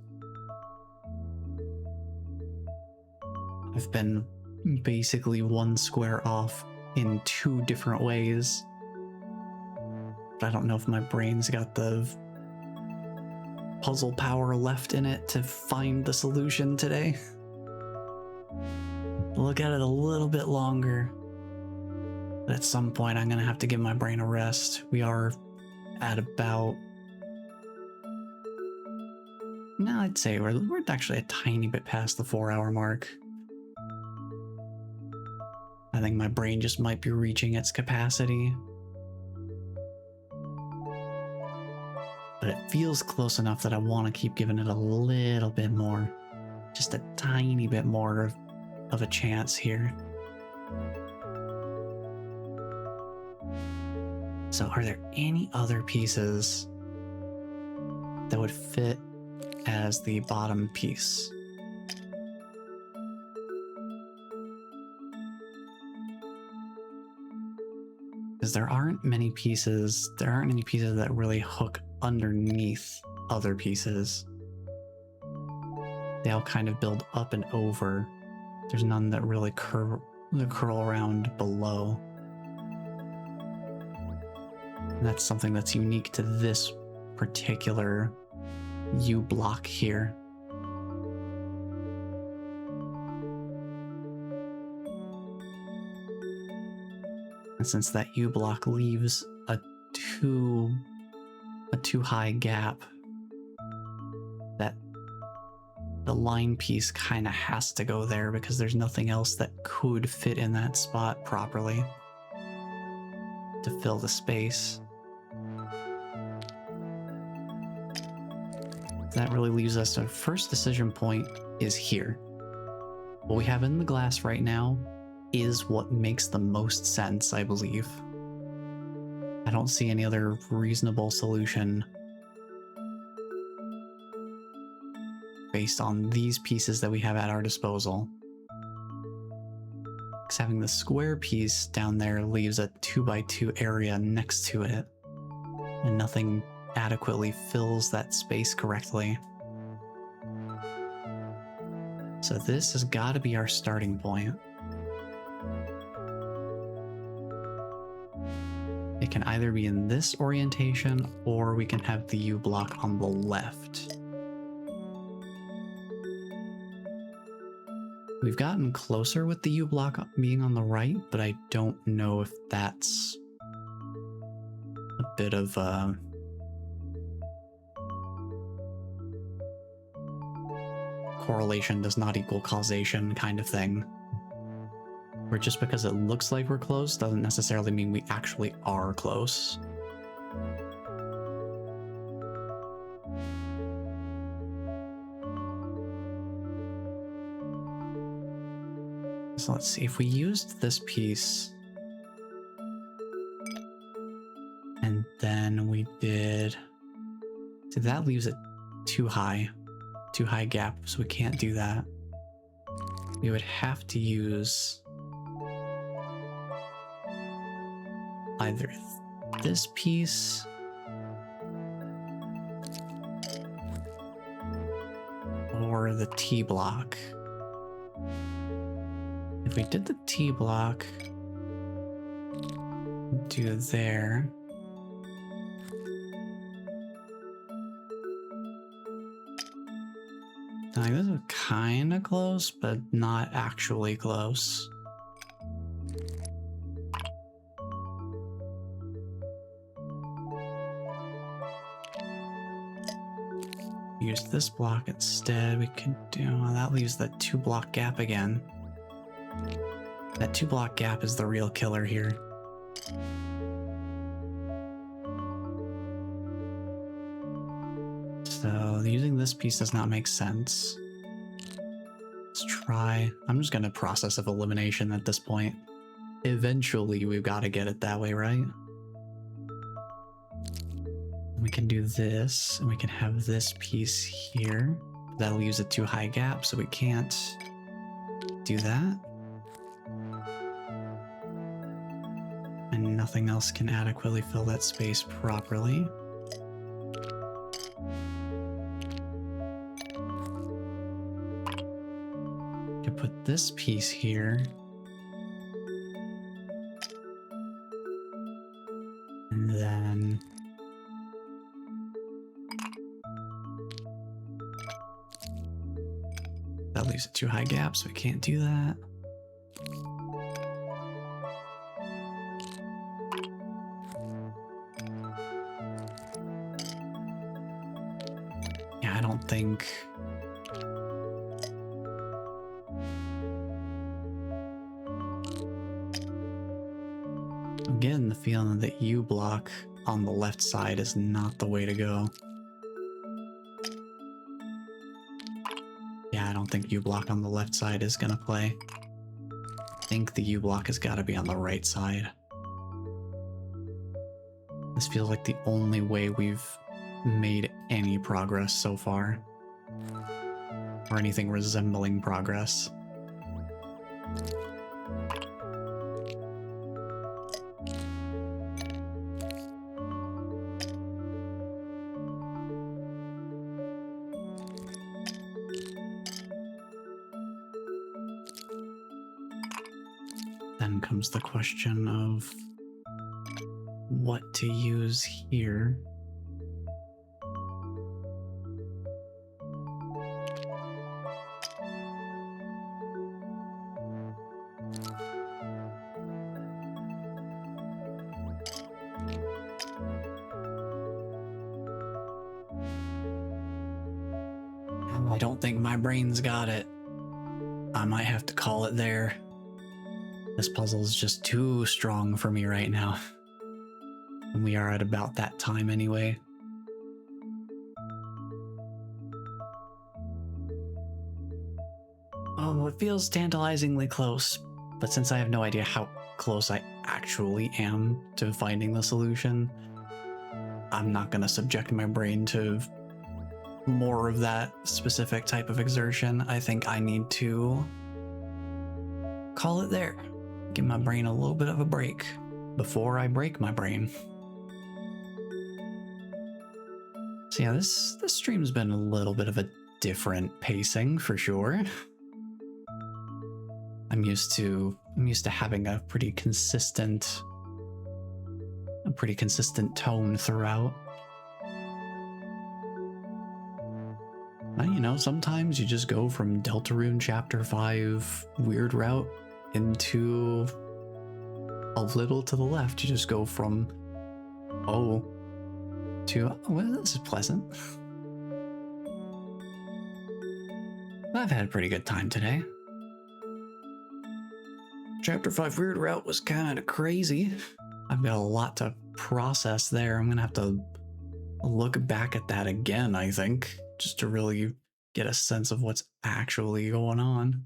I've been basically one square off in 2 different ways. But I don't know if my brain's got the puzzle power left in it to find the solution today. Look at it a little bit longer. But at some point, I'm gonna have to give my brain a rest. We are at about... No, I'd say we're actually a tiny bit past the 4-hour mark. I think my brain just might be reaching its capacity. But it feels close enough that I want to keep giving it a little bit more. Just a tiny bit more of a chance here. So are there any other pieces that would fit as the bottom piece? Because there aren't any pieces that really hook underneath other pieces. They all kind of build up and over. There's none that really curl around below. And that's something that's unique to this particular U block here. And since that U block leaves a too high gap, that the line piece kind of has to go there because there's nothing else that could fit in that spot properly to fill the space. That really leaves us to first decision point is here. What we have in the glass right now is what makes the most sense, I believe. I don't see any other reasonable solution based on these pieces that we have at our disposal. Because having the square piece down there leaves a 2x2 area next to it, and nothing adequately fills that space correctly. So this has got to be our starting point. It can either be in this orientation, or we can have the U block on the left. We've gotten closer with the U block being on the right, but I don't know if that's a bit of correlation does not equal causation kind of thing. Where just because it looks like we're close doesn't necessarily mean we actually are close. So let's see, if we used this piece and then we did, so that leaves it too high gap, so we can't do that. We would have to use either this piece or the T block. If we did the T block, do there. Like, this is kind of close, but not actually close. Use this block instead. We could do, well, that leaves that 2 block gap again. That 2 block gap is the real killer here. So using this piece does not make sense. Let's try, I'm just gonna process of elimination at this point. Eventually we've got to get it that way, right? We can do this, and we can have this piece here. That leaves a too high gap, so we can't do that. And nothing else can adequately fill that space properly. Could put this piece here. And then that leaves a too high gap, so we can't do that. Yeah, I don't think... I'm getting the feeling that U block on the left side is not the way to go. Yeah, I don't think U block on the left side is gonna play. I think the U block has got to be on the right side. This feels like the only way we've made any progress so far. Or anything resembling progress. Then comes the question of what to use here. I don't think my brain's got it. I might have to call it there. This puzzle is just too strong for me right now. And we are at about that time anyway. Oh, it feels tantalizingly close, but since I have no idea how close I actually am to finding the solution, I'm not going to subject my brain to more of that specific type of exertion. I think I need to call it there. Give my brain a little bit of a break before I break my brain. So yeah, this stream's been a little bit of a different pacing for sure. I'm used to having a pretty consistent tone throughout. But, you know, sometimes you just go from Deltarune Chapter 5 weird route into a little to the left. You just go from O to, well, this is pleasant. I've had a pretty good time today. Chapter 5 weird route was kind of crazy. I've got a lot to process there. I'm gonna have to look back at that again, I think, just to really get a sense of what's actually going on.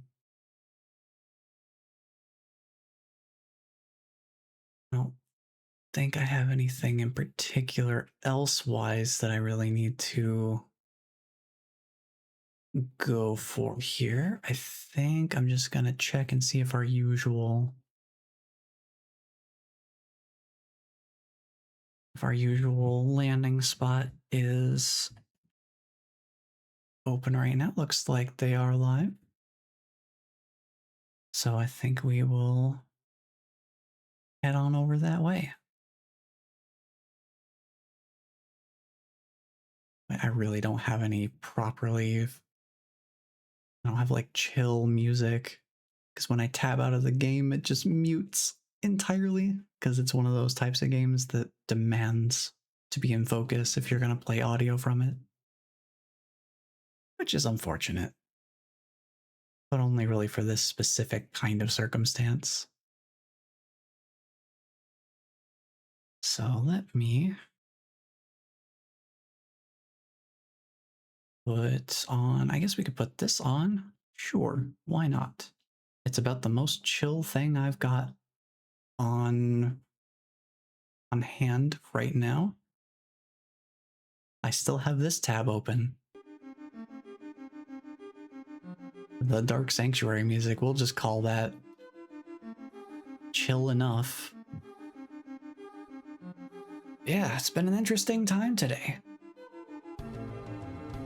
I don't think I have anything in particular elsewise that I really need to go for here. I think I'm just gonna check and see if our usual landing spot is open right now. Looks like they are live. So I think we will head on over that way. I really don't have any I don't have like chill music, because when I tab out of the game, it just mutes entirely, because it's one of those types of games that demands to be in focus if you're going to play audio from it. Which is unfortunate, but only really for this specific kind of circumstance. So let me put on, I guess we could put this on. Sure, why not? It's about the most chill thing I've got on hand right now. I still have this tab open. The Dark Sanctuary music, we'll just call that chill enough. Yeah, it's been an interesting time today.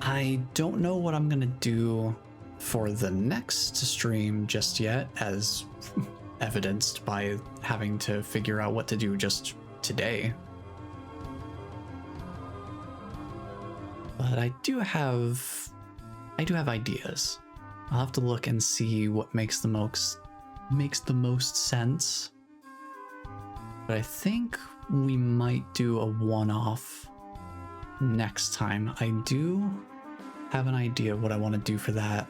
I don't know what I'm gonna do for the next stream just yet, as evidenced by having to figure out what to do just today. But I do have ideas. I'll have to look and see what makes the most sense. But I think we might do a one-off next time. I do have an idea of what I want to do for that.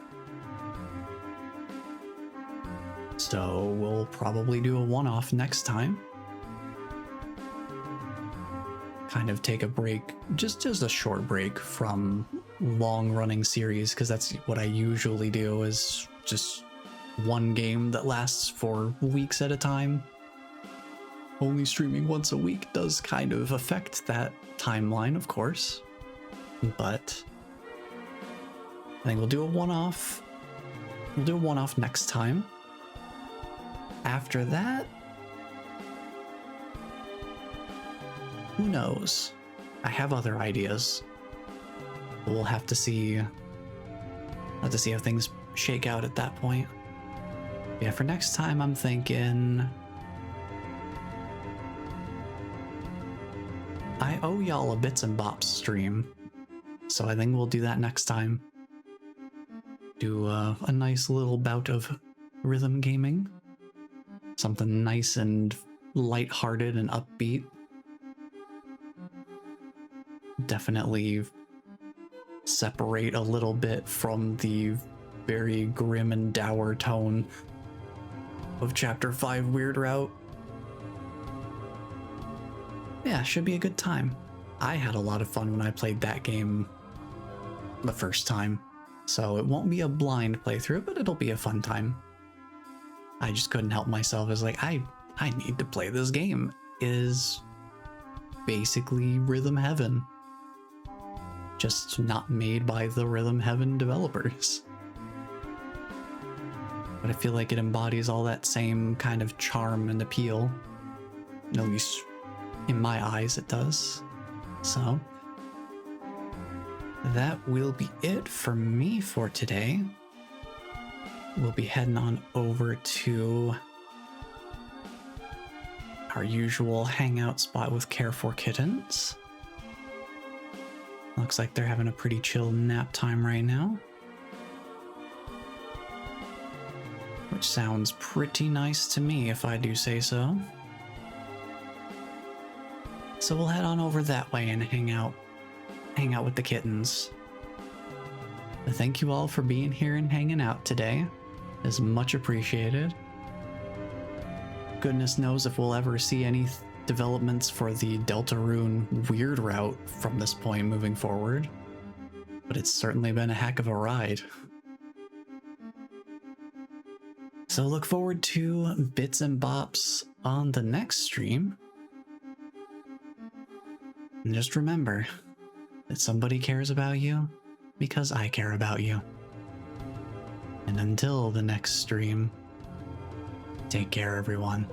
So we'll probably do a one-off next time. Kind of take a break, just a short break from long-running series, because that's what I usually do, is just one game that lasts for weeks at a time. Only streaming once a week does kind of affect that timeline, of course. But I think we'll do a one-off. We'll do a one-off next time. After that, who knows? I have other ideas. We'll have to see. How things shake out at that point. Yeah, for next time, I'm thinking I owe y'all a Bits and Bops stream, so I think we'll do that next time. Do a nice little bout of rhythm gaming. Something nice and lighthearted and upbeat. Definitely separate a little bit from the very grim and dour tone of Chapter 5 Weird Route. Yeah, should be a good time. I had a lot of fun when I played that game the first time, so it won't be a blind playthrough, but it'll be a fun time. I just couldn't help myself. It's like, I need to play this game. It is basically Rhythm Heaven, just not made by the Rhythm Heaven developers. But I feel like it embodies all that same kind of charm and appeal. At least in my eyes it does. So that will be it for me for today. We'll be heading on over to our usual hangout spot with Care for Kittens. Looks like they're having a pretty chill nap time right now, which sounds pretty nice to me if I do say so. So we'll head on over that way and hang out with the kittens. But thank you all for being here and hanging out today. It's much appreciated. Goodness knows if we'll ever see any developments for the Deltarune Weird Route from this point moving forward, but it's certainly been a heck of a ride. So look forward to Bits and Bops on the next stream. And just remember that somebody cares about you because I care about you. And until the next stream, take care, everyone.